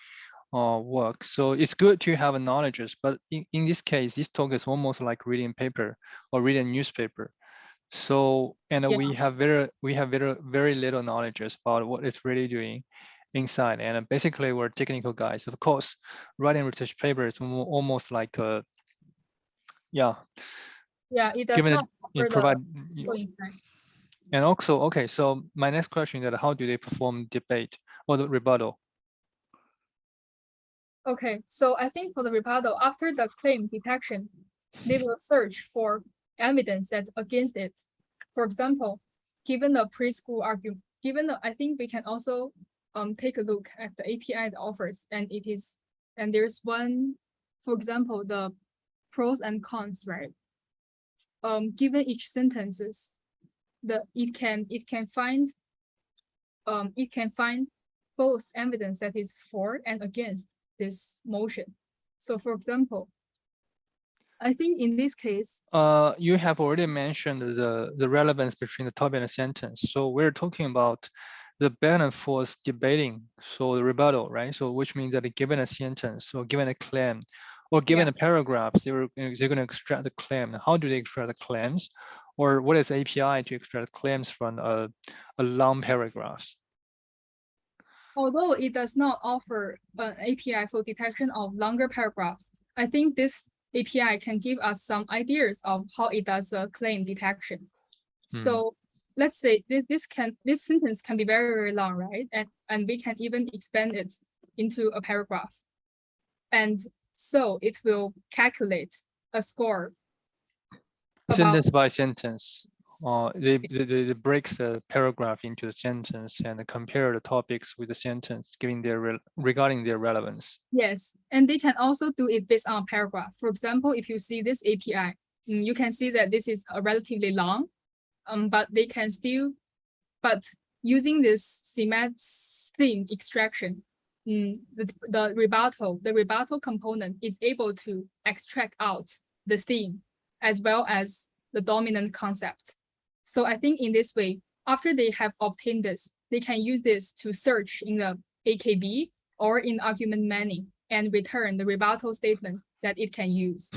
work. So it's good to have knowledges, but in this case, this talk is almost like reading paper or reading newspaper. So, and we have very little knowledge about what it's really doing inside. And basically we're technical guys. Of course, writing research paper is almost like a, yeah, it does not provide. insights. And also, okay, so my next question is that how do they perform debate or the rebuttal? Okay, so I think for the rebuttal, after the claim detection, they will search for evidence that against it. For example, given the preschool argument, I think we can also take a look at the API it offers, and there's one, for example, the pros and cons, right? Given each sentences, it can find both evidence that is for and against this motion. So for example, I think in this case, you have already mentioned the relevance between the topic and the sentence. So we're talking about the back and forth debating, so the rebuttal, right? So which means that given a sentence or given a claim or given a paragraph, they're going to extract the claim. How do they extract the claims? Or what is API to extract claims from a long paragraph? Although it does not offer an API for detection of longer paragraphs, I think this API can give us some ideas of how it does a claim detection. So let's say this sentence can be very, very long, right? And we can even expand it into a paragraph. And so it will calculate a score. Sentence by sentence. They breaks the paragraph into the sentence and compare the topics with the sentence, regarding their relevance. Yes, and they can also do it based on a paragraph. For example, if you see this API, you can see that this is a relatively long, but they can still, but using this semantic theme extraction, the rebuttal component is able to extract out the theme as well as the dominant concept. So I think in this way, after they have obtained this, they can use this to search in the AKB or in argument mining and return the rebuttal statement that it can use.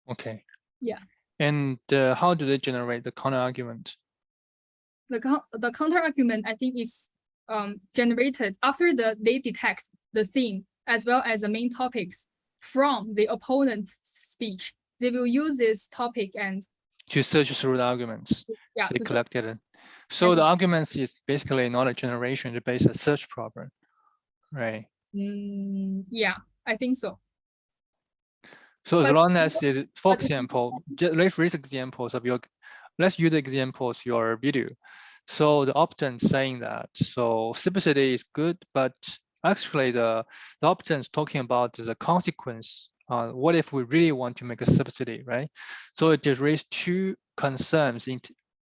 Okay. Yeah. And how do they generate the counter argument? The counter argument, I think, is generated after they detect the theme as well as the main topics from the opponent's speech. They will use this topic and to search through the arguments they collected. So the arguments is basically not a generation, it's based on search problem, right? Yeah, I think so. So as long as it, for example, let's use examples of your video. So the opt-in saying that, so simplicity is good, but actually the opt-in is talking about the consequence. What if we really want to make a subsidy, right? So it raises two concerns in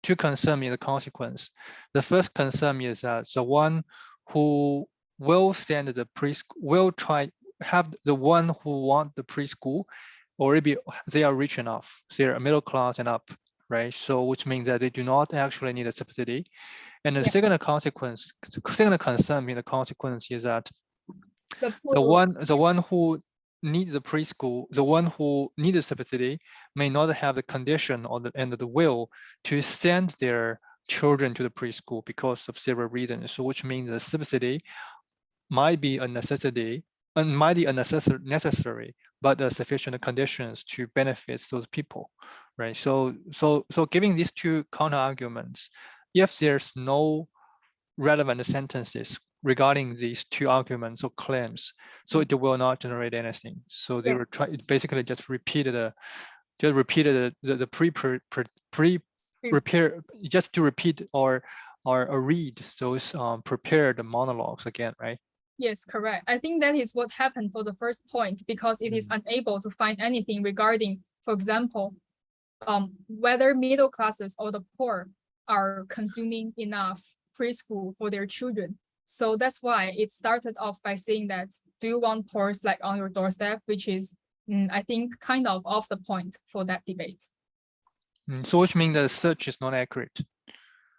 the consequence. The first concern is that the one who will send the preschool will have the one who want the preschool already they are rich enough, they're middle class and up, right? So which means that they do not actually need a subsidy. And the Yeah. second consequence, second concern in the consequence is that The the one who needs the preschool, the one who needs a subsidy may not have the condition or the and the will to send their children to the preschool because of several reasons. So which means the subsidy might be a necessity and might be a necessary, but the sufficient conditions to benefit those people, right? So giving these two counter arguments, if there's no relevant sentences regarding these two arguments or claims, so it will not generate anything. So they were basically just repeated the repair just to repeat or read those prepared monologues again, right? Yes, correct. I think that is what happened for the first point, because it is unable to find anything regarding, for example, whether middle classes or the poor are consuming enough preschool for their children. So that's why it started off by saying that, do you want poors like on your doorstep, which is, I think, kind of off the point for that debate. So which means that the search is not accurate.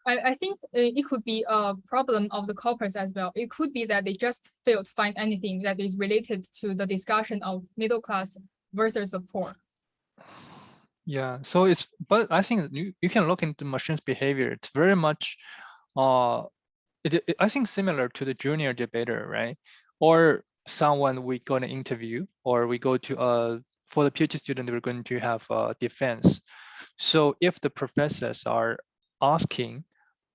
I think it could be a problem of the corpus as well. It could be that they just failed to find anything that is related to the discussion of middle class versus the poor. Yeah, so it's, but I think you can look into machine's behavior. It's very much, I think similar to the junior debater, right? Or someone we go to interview, or we go to for the PhD student, we're going to have a defense. So if the professors are asking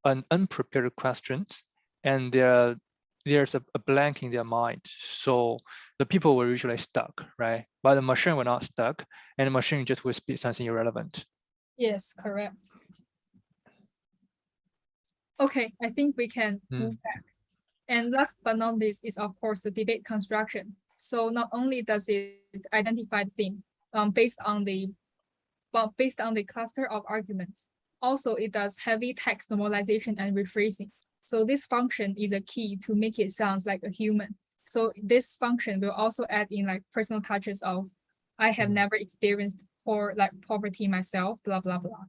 an unprepared questions and there's a blank in their mind, so the people were usually stuck, right? But the machine were not stuck, and the machine just will speak something irrelevant. Yes, correct. Okay, I think we can move back. And last but not least is, of course, the debate construction. So not only does it identify the theme based on the cluster of arguments, also it does heavy text normalization and rephrasing. So this function is a key to make it sound like a human. So this function will also add in like personal touches of, I have never experienced poverty myself, blah, blah, blah.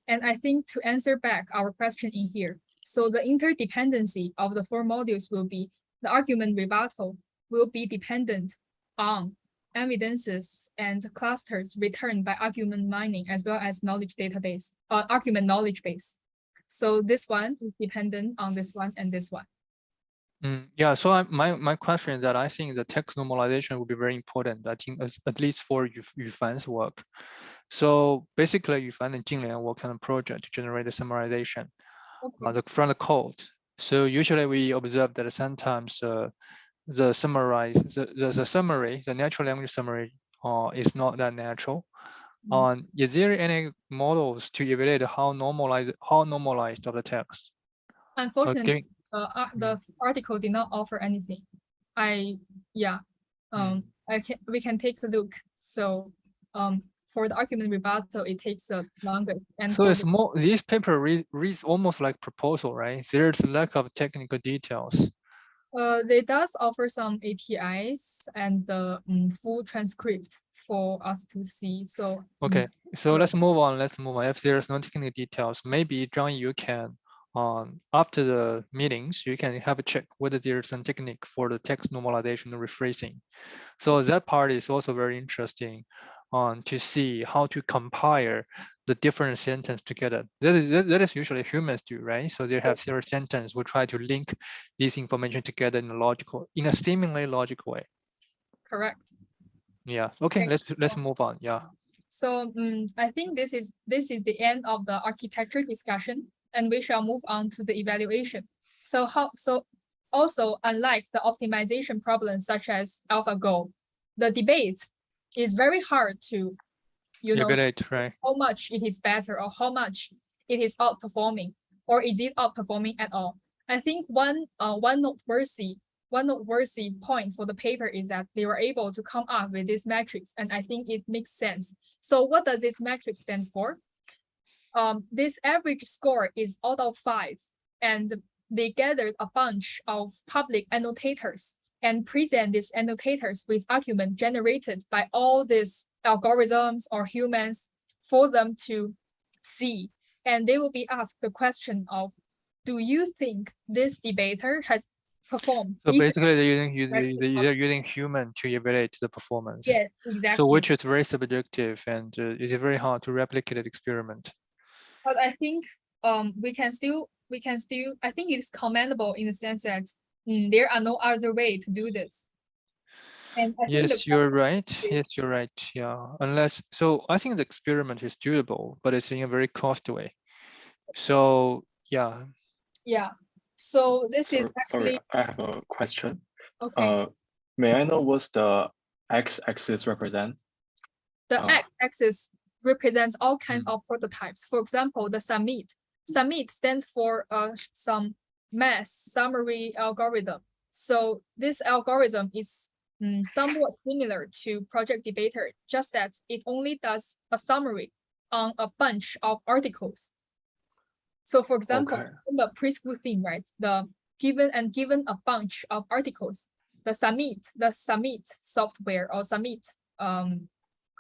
And I think to answer back our question in here, so the interdependency of the four modules will be, the argument rebuttal will be dependent on evidences and clusters returned by argument mining, as well as knowledge database, argument knowledge base. So this one is dependent on this one and this one. Yeah, so my question is that I think the text normalization will be very important, I think, at least for Yufan's work. So basically, Yufan and Jinglian work on a project to generate a summarization from the code. So usually we observe that sometimes the summary, the natural language summary is not that natural. Is there any models to evaluate how normalized of the text? Unfortunately, the article did not offer anything. We can take a look. So for the argument rebuttal, it takes longer. And so it's more, this paper reads almost like proposal, right? There's a lack of technical details. They does offer some APIs and the full transcript for us to see. So okay, so let's move on. If there's no technical details, maybe Zhang, you can after the meetings, you can have a check whether there's some technique for the text normalization and rephrasing. So that part is also very interesting to see how to compare the different sentences together. That is usually humans do, right? So they have several sentences. We try to link this information together in a seemingly logical way. Correct. Yeah. Okay. Let's move on. Yeah. So I think this is the end of the architecture discussion, and we shall move on to the evaluation. So also, unlike the optimization problems such as AlphaGo, the debate is very hard to, evaluate, right? How much it is better or how much it is outperforming, or is it outperforming at all? I think one noteworthy point for the paper is that they were able to come up with this matrix, and I think it makes sense. So what does this matrix stand for? This average score is out of 5, and they gathered a bunch of public annotators and present these annotators with argument generated by all these algorithms or humans for them to C, and they will be asked the question of, do you think this debater has performed? So decent-" basically, they're Response. using human to evaluate the performance. Yes, So exactly. which is very subjective and it is very hard to replicate an experiment. But I think we can still I think it's commendable in the sense that there are no other way to do this. And I think Yes, you're right. Yes, you're right. Yeah, unless so, I think the experiment is doable, but it's in a very costly way. So yeah, yeah. So this is Sorry, actually I have a question. okay. May I know what's the x-axis represent? The Oh. x-axis represents all kinds of prototypes. For example, the summit. Summit stands for some mass summary algorithm. So this algorithm is somewhat similar to Project Debater, just that it only does a summary on a bunch of articles. So for example, Okay. in the preschool thing, right? The given a bunch of articles, the summit software or summit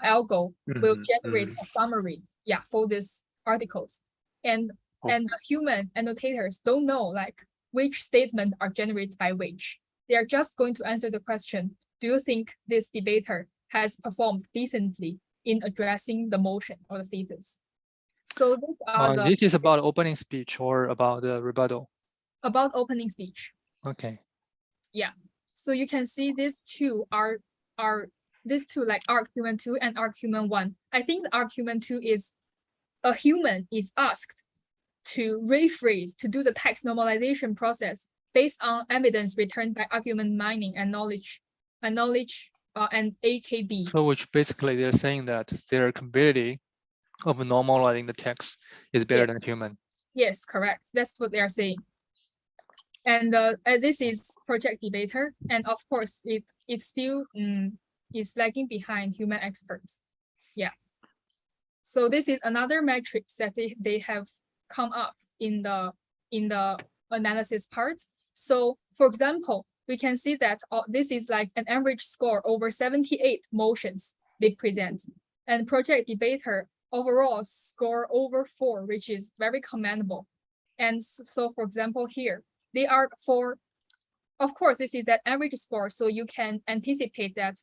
algo will generate a summary, yeah, for these articles. And the human annotators don't know like which statement are generated by which. They are just going to answer the question, do you think this debater has performed decently in addressing the motion or the thesis? So these are this is about opening speech or about the rebuttal. about opening speech. Okay. Yeah. So you can see these two are these two like argument 2 and argument 1. I think the argument 2 is a human is asked to rephrase, to do the text normalization process based on evidence returned by argument mining and knowledge and AKB. So which basically they're saying that their capability of normalizing the text is better than human. Yes, correct. That's what they are saying. And this is Project Debater, and of course, it still is lagging behind human experts. Yeah. So this is another metrics that they have come up in the analysis part. So for example, we can see that this is like an average score over 78 motions they present, and Project Debater overall score over 4, which is very commendable. And so for example here, they are for, of course, this is that average score. So you can anticipate that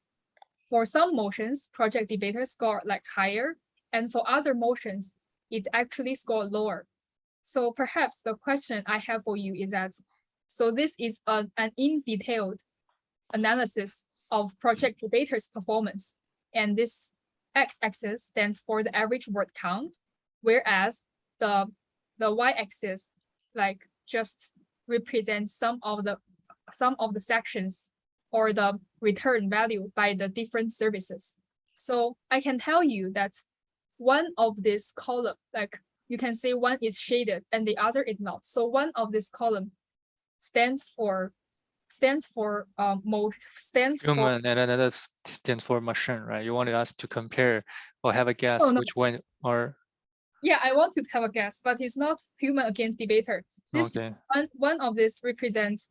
for some motions, Project Debater score like higher, and for other motions, it actually scored lower. So perhaps the question I have for you is that, so this is an in-detailed analysis of Project Debater's performance, and this x-axis stands for the average word count, whereas the y-axis like just represents some of the sections or the return value by the different services. So I can tell you that one of this column, like you can say one is shaded and the other is not. So one of this column stands for human, and another stands for machine, right? You wanted us to compare or have a guess no. which one or Yeah, I want you to have a guess, but it's not human against debater. This okay. one of this represents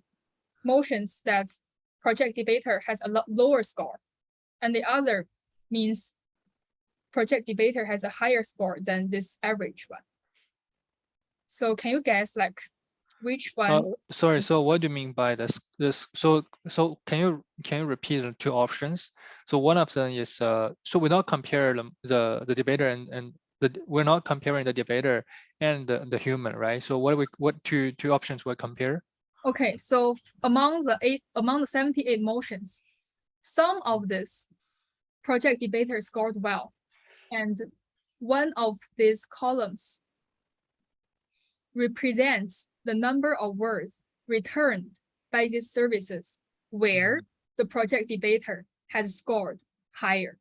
motions that Project Debater has a lower score, and the other means Project Debater has a higher score than this average one. So can you guess like which one? Sorry, so what do you mean by this? So can you repeat the two options? So one of them is so we not compare the debater and we're not comparing the debater and the human, right? So what two options we compare? Okay, so among the 78 motions, some of this Project Debater scored well, and one of these columns represents the number of words returned by these services where the Project Debater has scored higher.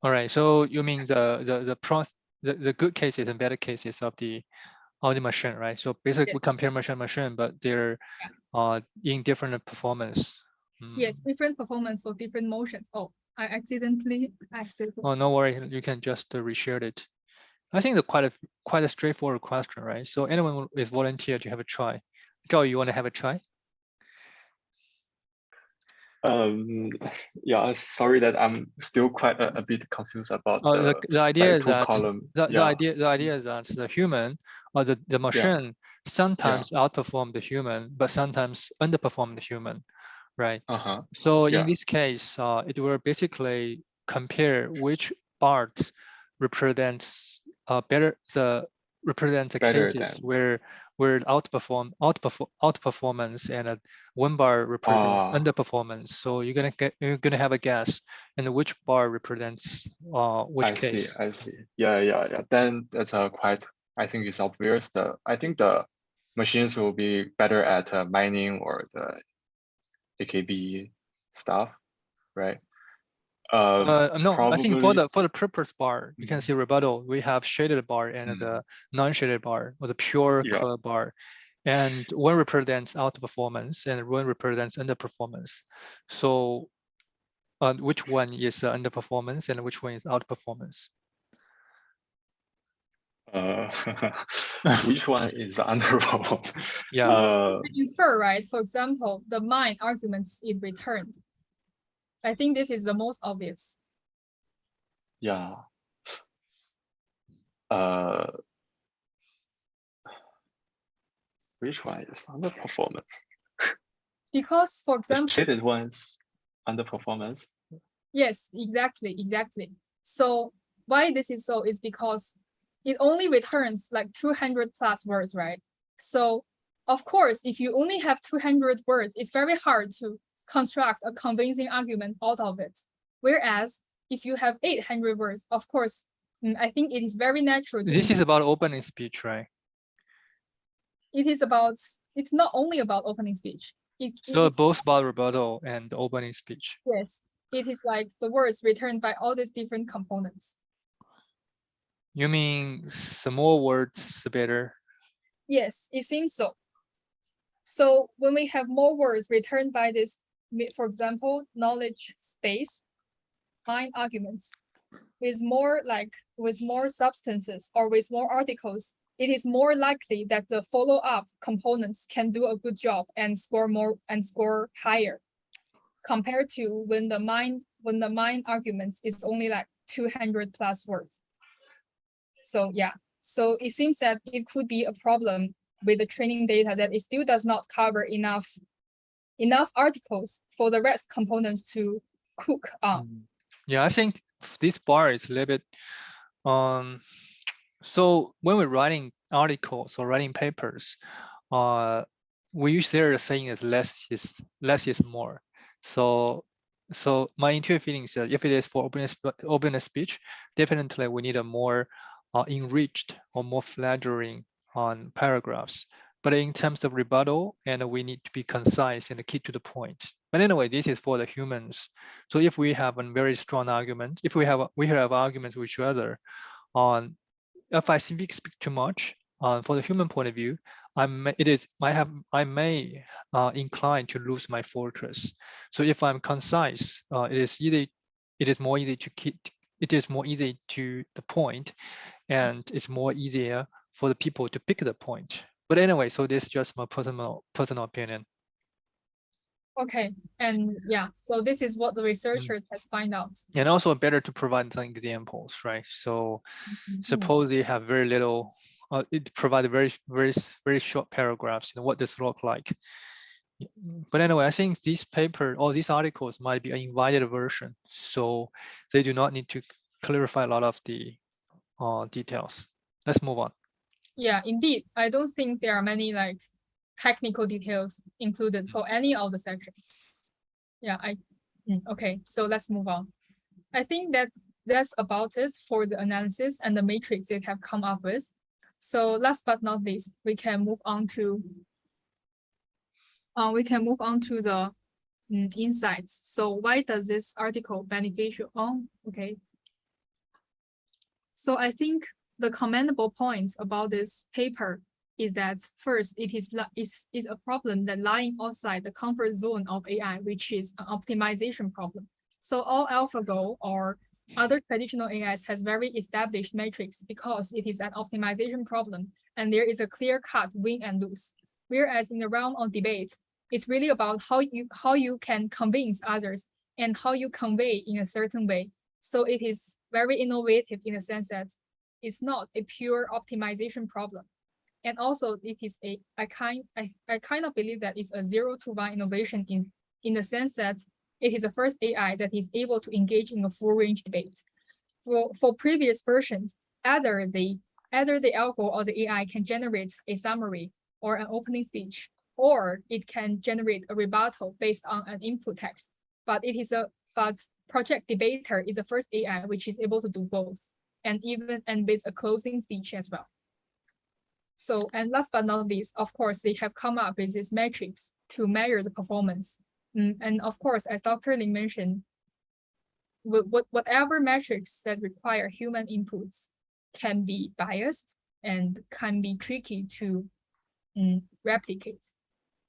All right, so you mean the good cases and better cases of the machine, right? So basically we compare machine, but they're in different performance. Yes, different performance for different motions. Oh, I accidentally. Oh, no worry, you can just reshare it. I think the quite a straightforward question, right? So anyone is volunteer to have a try. Zhao, you want to have a try? Yeah, sorry that I'm still quite a bit confused about The idea like is two that column. the Yeah, idea is that the human or the machine sometimes outperform the human, but sometimes underperform the human, right? uh-huh. So in Yeah, this case, it will basically compare which parts represents represent the better cases than where outperformance and one bar represents underperformance. So you're gonna have a guess and which bar represents which case. I see. Yeah. Then that's quite, I think it's obvious. I think the machines will be better at mining or the AKB stuff, right? No, I think for Probably. the purpose bar, you can see rebuttal. We have shaded bar and the non-shaded bar or the pure Yeah. color bar. And one represents outperformance and one represents underperformance. So which one is underperformance and which one is outperformance? Which one is underperformed? Yeah. Infer, right? For example, the mine arguments it returned. I think this is the most obvious. Yeah. Which one is underperformance? Because, for The example, shaded one's underperformance. yes, exactly. So why this is so is because it only returns like 200 plus words, right? So of course, if you only have 200 words, it's very hard to construct a convincing argument out of it. Whereas if you have 800 words, of course, I think it is very natural. This is about opening speech, right? It's not only about opening speech. So both about rebuttal and opening speech. Yes, it is like the words returned by all these different components. You mean some more words, the better? Yes, it seems so. So when we have more words returned by this, for example, knowledge base, mine arguments, with more substances or with more articles, it is more likely that the follow-up components can do a good job and score higher, compared to when the mine arguments is only like 200 plus words. So yeah, so it seems that it could be a problem with the training data that it still does not cover enough articles for the rest components to cook on. Yeah, I think this bar is a little bit so when we're writing articles or writing papers, we usually are saying is less is more. So my intuitive feeling is that if it is for open speech, definitely we need a more enriched or more flattering on paragraphs. But in terms of rebuttal, and we need to be concise and keep to the point. But anyway, this is for the humans. So if we have a very strong argument, if we have arguments with each other on, if I speak too much, for the human point of view, I may incline to lose my fortress. So if I'm concise, it is more easy to the point, and it's more easier for the people to pick the point. But anyway, so this is just my personal opinion. Okay, and yeah, so this is what the researchers have found out. And also better to provide some examples, right? So suppose you have very little, it provides very short paragraphs, what this look like. But anyway, I think this paper or these articles might be an invited version, so they do not need to clarify a lot of the details. Let's move on. Yeah, indeed. I don't think there are many like technical details included for any of the sections. Yeah, okay, so let's move on. I think that's about it for the analysis and the matrix they have come up with. So last but not least, we can move on to the insights. So why does this article beneficial? Okay. So I think the commendable points about this paper is that first, it is a problem that lying outside the comfort zone of AI, which is an optimization problem. So all AlphaGo or other traditional AIs has very established metrics because it is an optimization problem and there is a clear-cut win and lose. Whereas in the realm of debates, It's really about how you can convince others and how you convey in a certain way. So it is very innovative in the sense that it's not a pure optimization problem. And also it is I kind of believe that it's a 0 to 1 innovation in the sense that it is the first AI that is able to engage in a full range debate. For previous versions, either the algo or the AI can generate a summary or an opening speech, or it can generate a rebuttal based on an input text. But Project Debater is the first AI which is able to do both, and with a closing speech as well. So, and last but not least, of course, they have come up with this metrics to measure the performance. And of course, as Dr. Lin mentioned, whatever metrics that require human inputs can be biased and can be tricky to replicate.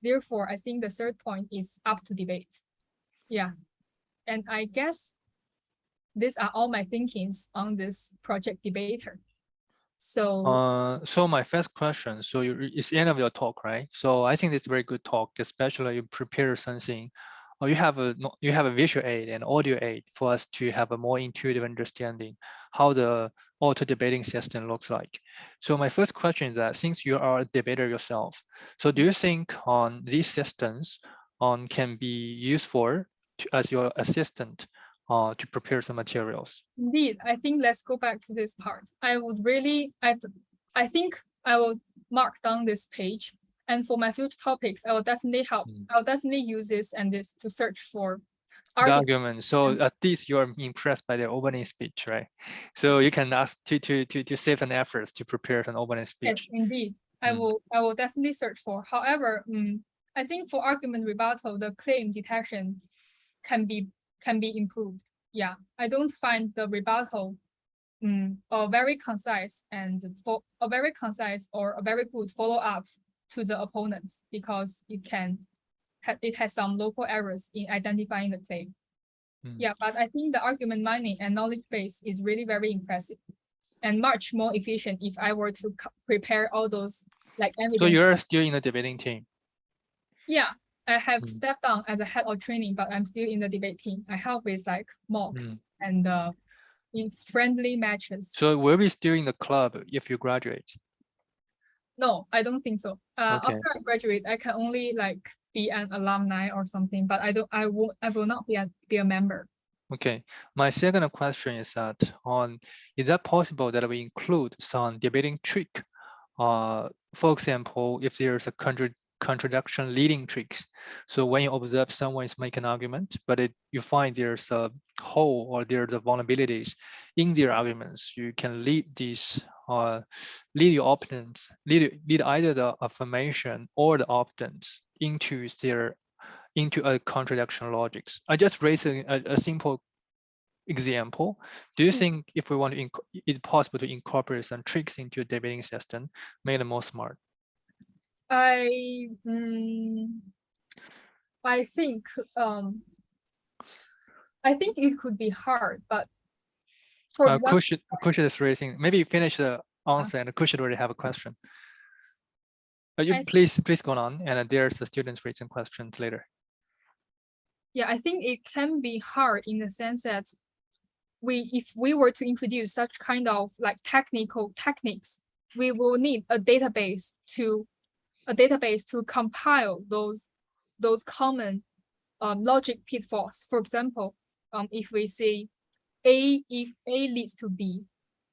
Therefore, I think the third point is up to debate. Yeah, and I guess these are all my thinkings on this Project Debater. So, so my first question, so it's the end of your talk, right? So I think it's a very good talk, especially you prepare something, or you have a visual aid and audio aid for us to have a more intuitive understanding how the auto debating system looks like. So my first question is that since you are a debater yourself, so do you think these systems can be useful as your assistant to prepare some materials? Indeed, I think let's go back to this part. I think I will mark down this page, and for my future topics, I will definitely help. I'll definitely use this and this to search for argument. So at least you're impressed by their opening speech, right? So you can ask to save an efforts to prepare an opening speech. Yes, indeed, I will definitely search for. However, I think for argument rebuttal, the claim detection can be improved. Yeah, I don't find the rebuttal a very concise or a very good follow-up to the opponents, because it has some local errors in identifying the claim. Yeah, but I think the argument mining and knowledge base is really very impressive and much more efficient if I were to prepare all those like evidence. So you're still in the debating team? Yeah, I have stepped down as a head of training, but I'm still in the debate team. I help with like mocks and in friendly matches. So will be still in the club if you graduate? No, I don't think so. Okay. After I graduate, I can only like be an alumni or something, but I will not be a member. Okay. My second question is that is that possible that we include some debating trick? For example, if there's a contradiction leading tricks. So when you observe someone is making an argument, but you find there's a hole or there's a vulnerabilities in their arguments, you can lead lead your opponents, lead either the affirmation or the opponents into a contradiction logics. I just raised a simple example. Do you think if we want to, it's possible to incorporate some tricks into a debating system, make it more smart? I think it could be hard, but for example, Kushit is raising. Maybe finish the answer, and Kushit already have a question. Please go on, and there's the students raising questions later. Yeah, I think it can be hard in the sense that if we were to introduce such kind of like technical techniques, we will need a database to compile those common logic pitfalls. For example, if we say if A leads to B,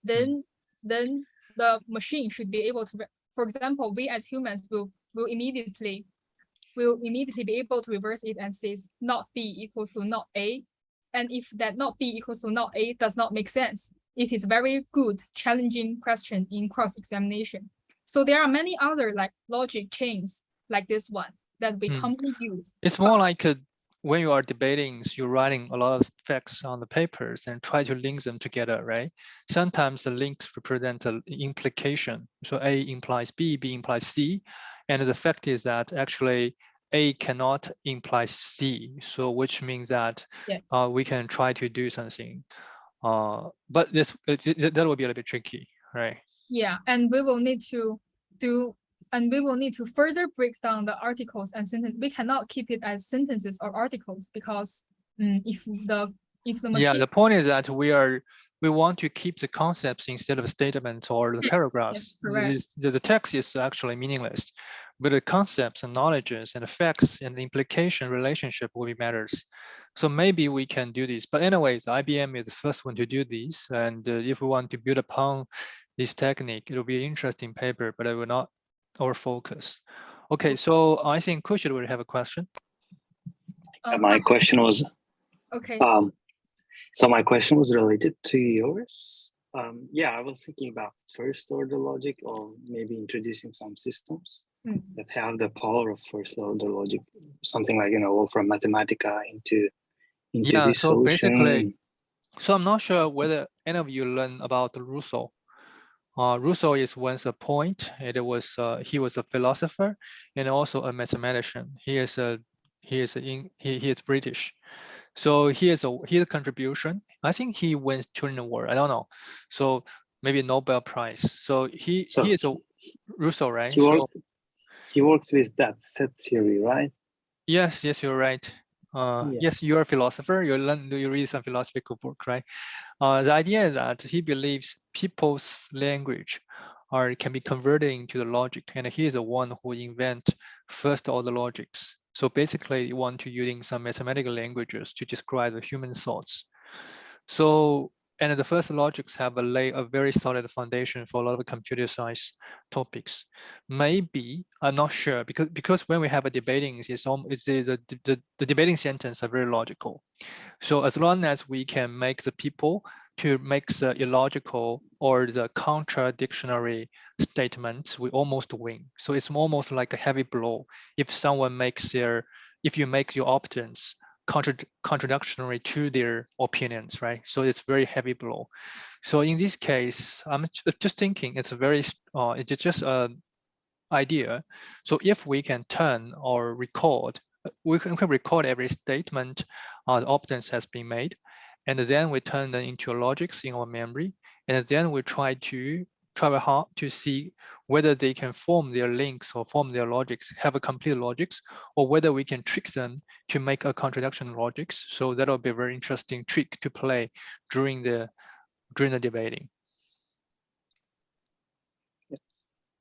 then the machine should be able to, for example, we as humans will immediately be able to reverse it and says not B equals to not A. And if that not B equals to not A does not make sense, it is very good challenging question in cross-examination. So there are many other like logic chains like this one that we commonly use. It's more like when you are debating, you're writing a lot of facts on the papers and try to link them together, right? Sometimes the links represent an implication. So A implies B, B implies C. And the fact is that actually A cannot imply C. So which means that we can try to do something. But that will be a little bit tricky, right? Yeah, and we will need to do and we will need to further break down the articles and sentence. We cannot keep it as sentences or articles because if the machine. Yeah, the point is that we want to keep the concepts instead of statements or the Yes, paragraphs. correct. The text is actually meaningless, but the concepts and knowledges and the facts and the implication relationship will be matters. So maybe we can do this. But anyways, IBM is the first one to do this. And if we want to build upon this technique, it will be an interesting paper, but it will not our focus. Okay, so I think Kushal will have a question. My question was, okay. So my question was related to yours. Yeah, I was thinking about first order logic, or maybe introducing some systems that have the power of first order logic, something like, Wolfram Mathematica into this so solution. Basically, so I'm not sure whether any of you learn about Rousseau. Rousseau is once a poet. He was a philosopher and also a mathematician. He is British. So his contribution, I think he went during the war. I don't know. So maybe Nobel Prize. So he is a Rousseau, right? He works with that set theory, right? Yes, you're right. Yes, you're a philosopher. You read some philosophical book, right? The idea is that he believes people's language can be converted into the logic, and he is the one who invent first order logics. So basically, you want to using some mathematical languages to describe the human thoughts. So, and the first logics have lay a very solid foundation for a lot of computer science topics. Maybe, I'm not sure, because when we have a debating, the debating sentence are very logical. So as long as we can make the people to make the illogical or the contradictory statements, we almost win. So it's almost like a heavy blow. If you make your opponents contradictory to their opinions, right? So it's very heavy blow. So in this case, I'm just thinking it's just an idea. So if we can turn or record, we can record every statement the opponents has been made, and then we turn them into logics in our memory, and then we try hard to see whether they can form their links or form their logics, have a complete logics, or whether we can trick them to make a contradiction logics. So that'll be a very interesting trick to play during the debating.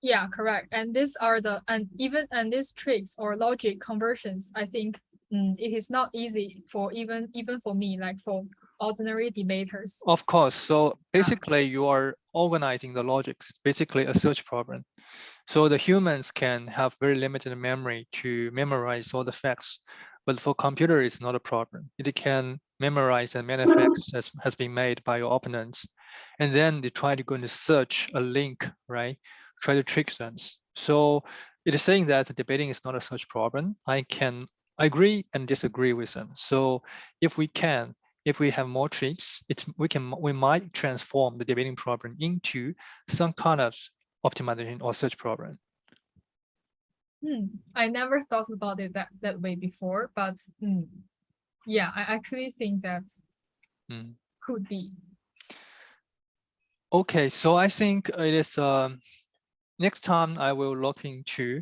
Yeah, correct. And these are these tricks or logic conversions, I think it is not easy for even for me, like for ordinary debaters. Of course. So basically you are organizing the logics. It's basically a search problem. So the humans can have very limited memory to memorize all the facts, but for computer, it's not a problem. It can memorize as many facts as has been made by your opponents. And then they try to go and search a link, right? Try to trick them. So it is saying that debating is not a such problem. I agree and disagree with them. So if we have more tricks, we might transform the debating problem into some kind of optimization or search problem. I never thought about it that way before, but yeah, I actually think that could be. Okay, so I think it is next time I will look into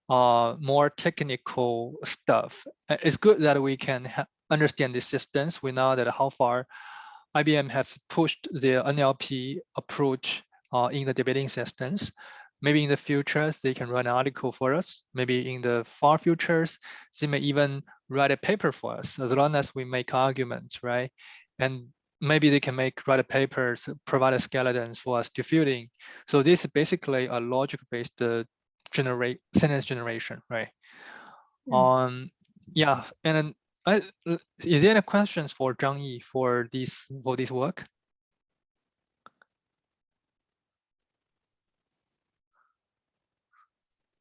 more technical stuff. It's good that we can understand the systems. We know that how far IBM has pushed the NLP approach in the debating systems. Maybe in the futures, they can write an article for us. Maybe in the far futures, they may even write a paper for us, as long as we make arguments, right? And maybe they can write a papers, provide a skeletons for us to fill in. So this is basically a logic-based sentence generation, right? Yeah, and is there any questions for Zhang Yi for this work?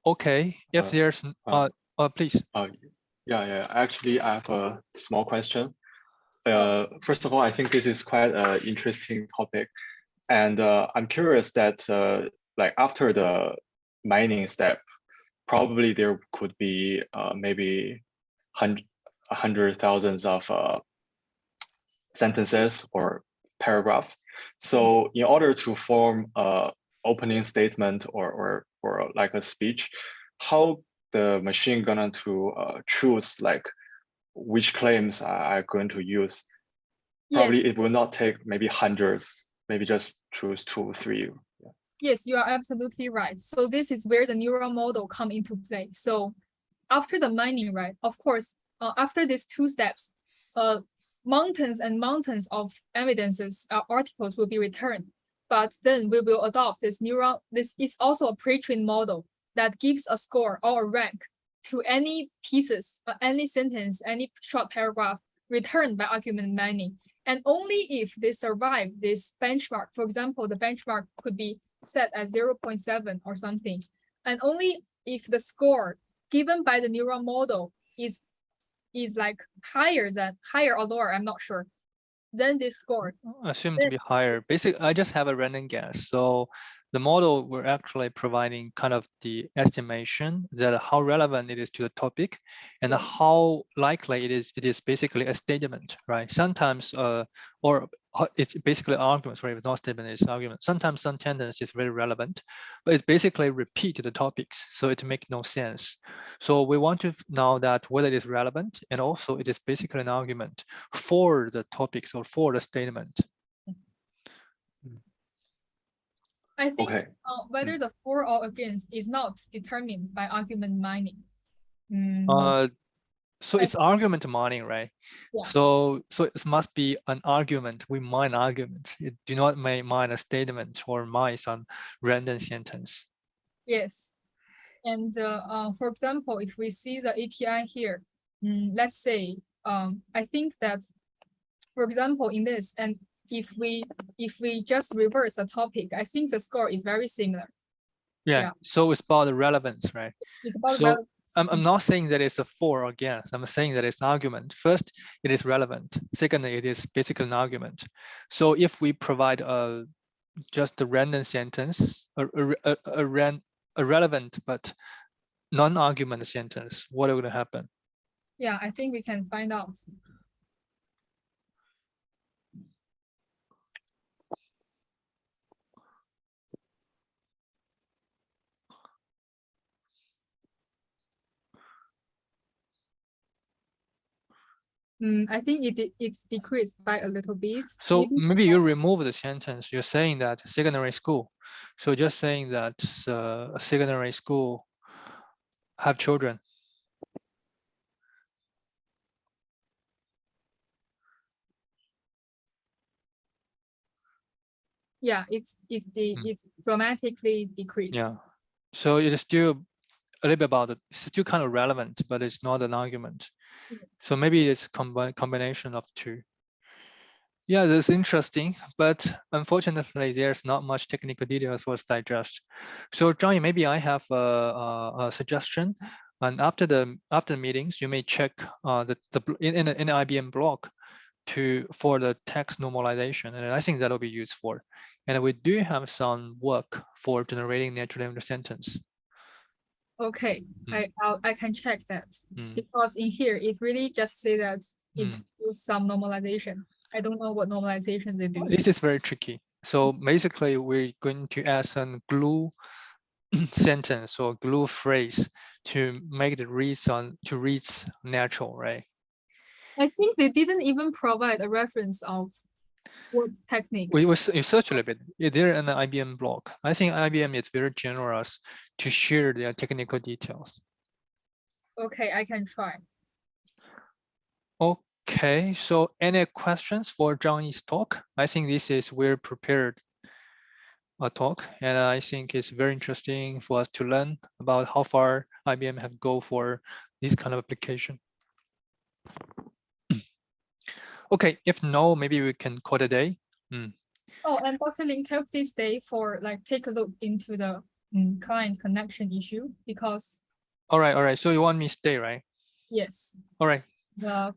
Okay, if there's please. Yeah. Actually, I have a small question. First of all, I think this is quite an interesting topic, and I'm curious that like after the mining step, probably there could be maybe hundred thousands of sentences or paragraphs. So in order to form a opening statement or like a speech, how the machine gonna to choose like which claims are going to use? Probably Yes, it will not take maybe hundreds, maybe just choose 2, 3. yes, you are absolutely right. So this is where the neural model come into play. So after the mining, right, of course, after these 2 steps, mountains and mountains of evidences, articles will be returned. But then we will adopt this this is also a pre-trained model that gives a score or a rank to any pieces, any sentence, any short paragraph returned by argument mining. And only if they survive this benchmark, for example, the benchmark could be set at 0.7 or something. And only if the score given by the neural model is like higher or lower, I'm not sure, then this score. Assumed to be higher. Basically, I just have a random guess. So the model we're actually providing kind of the estimation that how relevant it is to the topic and Yeah. how likely it is basically a statement, right? Sometimes or it's basically arguments, right? It's not statement, it's argument. Sometimes some sentence is very relevant, but it's basically repeat the topics, so it makes no sense. So we want to know that whether it is relevant and also it is basically an argument for the topics or for the statement. I think Okay. whether the for or against is not determined by argument mining. So it's argument mining, right? Yeah. So it must be an argument. We mine argument. It do not mine a statement or mine some random sentence. Yes. And for example, if we see the API here, let's say, I think that, for example, in this, and if we just reverse the topic, I think the score is very similar. Yeah. So it's about the relevance, right? It's about So relevance. I'm not saying that it's a for or against. I'm saying that it's an argument. First, it is relevant. Second, it is basically an argument. So if we provide just a random sentence, a relevant but non-argument sentence, what will happen? Yeah, I think we can find out. I think it's decreased by a little bit. So maybe you remove the sentence. You're saying that secondary school. So just saying that a secondary school have children. Yeah, it's dramatically decreased. Yeah. So it is still a little bit about it. It's still kind of relevant, but it's not an argument. So maybe it's combination of 2. Yeah, that's interesting, but unfortunately, there's not much technical details for us to digest. So, Zhang Yi, maybe I have a suggestion, and after the meetings, you may check in the IBM blog for the text normalization, and I think that'll be useful. And we do have some work for generating natural language sentence. Okay, I can check that because in here it really just say that it's some normalization. I don't know what normalization they do. This is very tricky. So basically, we're going to add some glue sentence or glue phrase to make the read natural, right? I think they didn't even provide a reference of what techniques. You search a little bit. Is there an IBM blog? I think IBM is very generous to share their technical details. Okay, I can try. Okay, so any questions for Zhang Yi's talk? I think this is well prepared talk, and I think it's very interesting for us to learn about how far IBM have go for this kind of application. Okay, if no, maybe we can call it a day. Oh, and Dr. Lin, can you please stay for take a look into the client connection issue because. All right. So you want me to stay, right? Yes. All right. The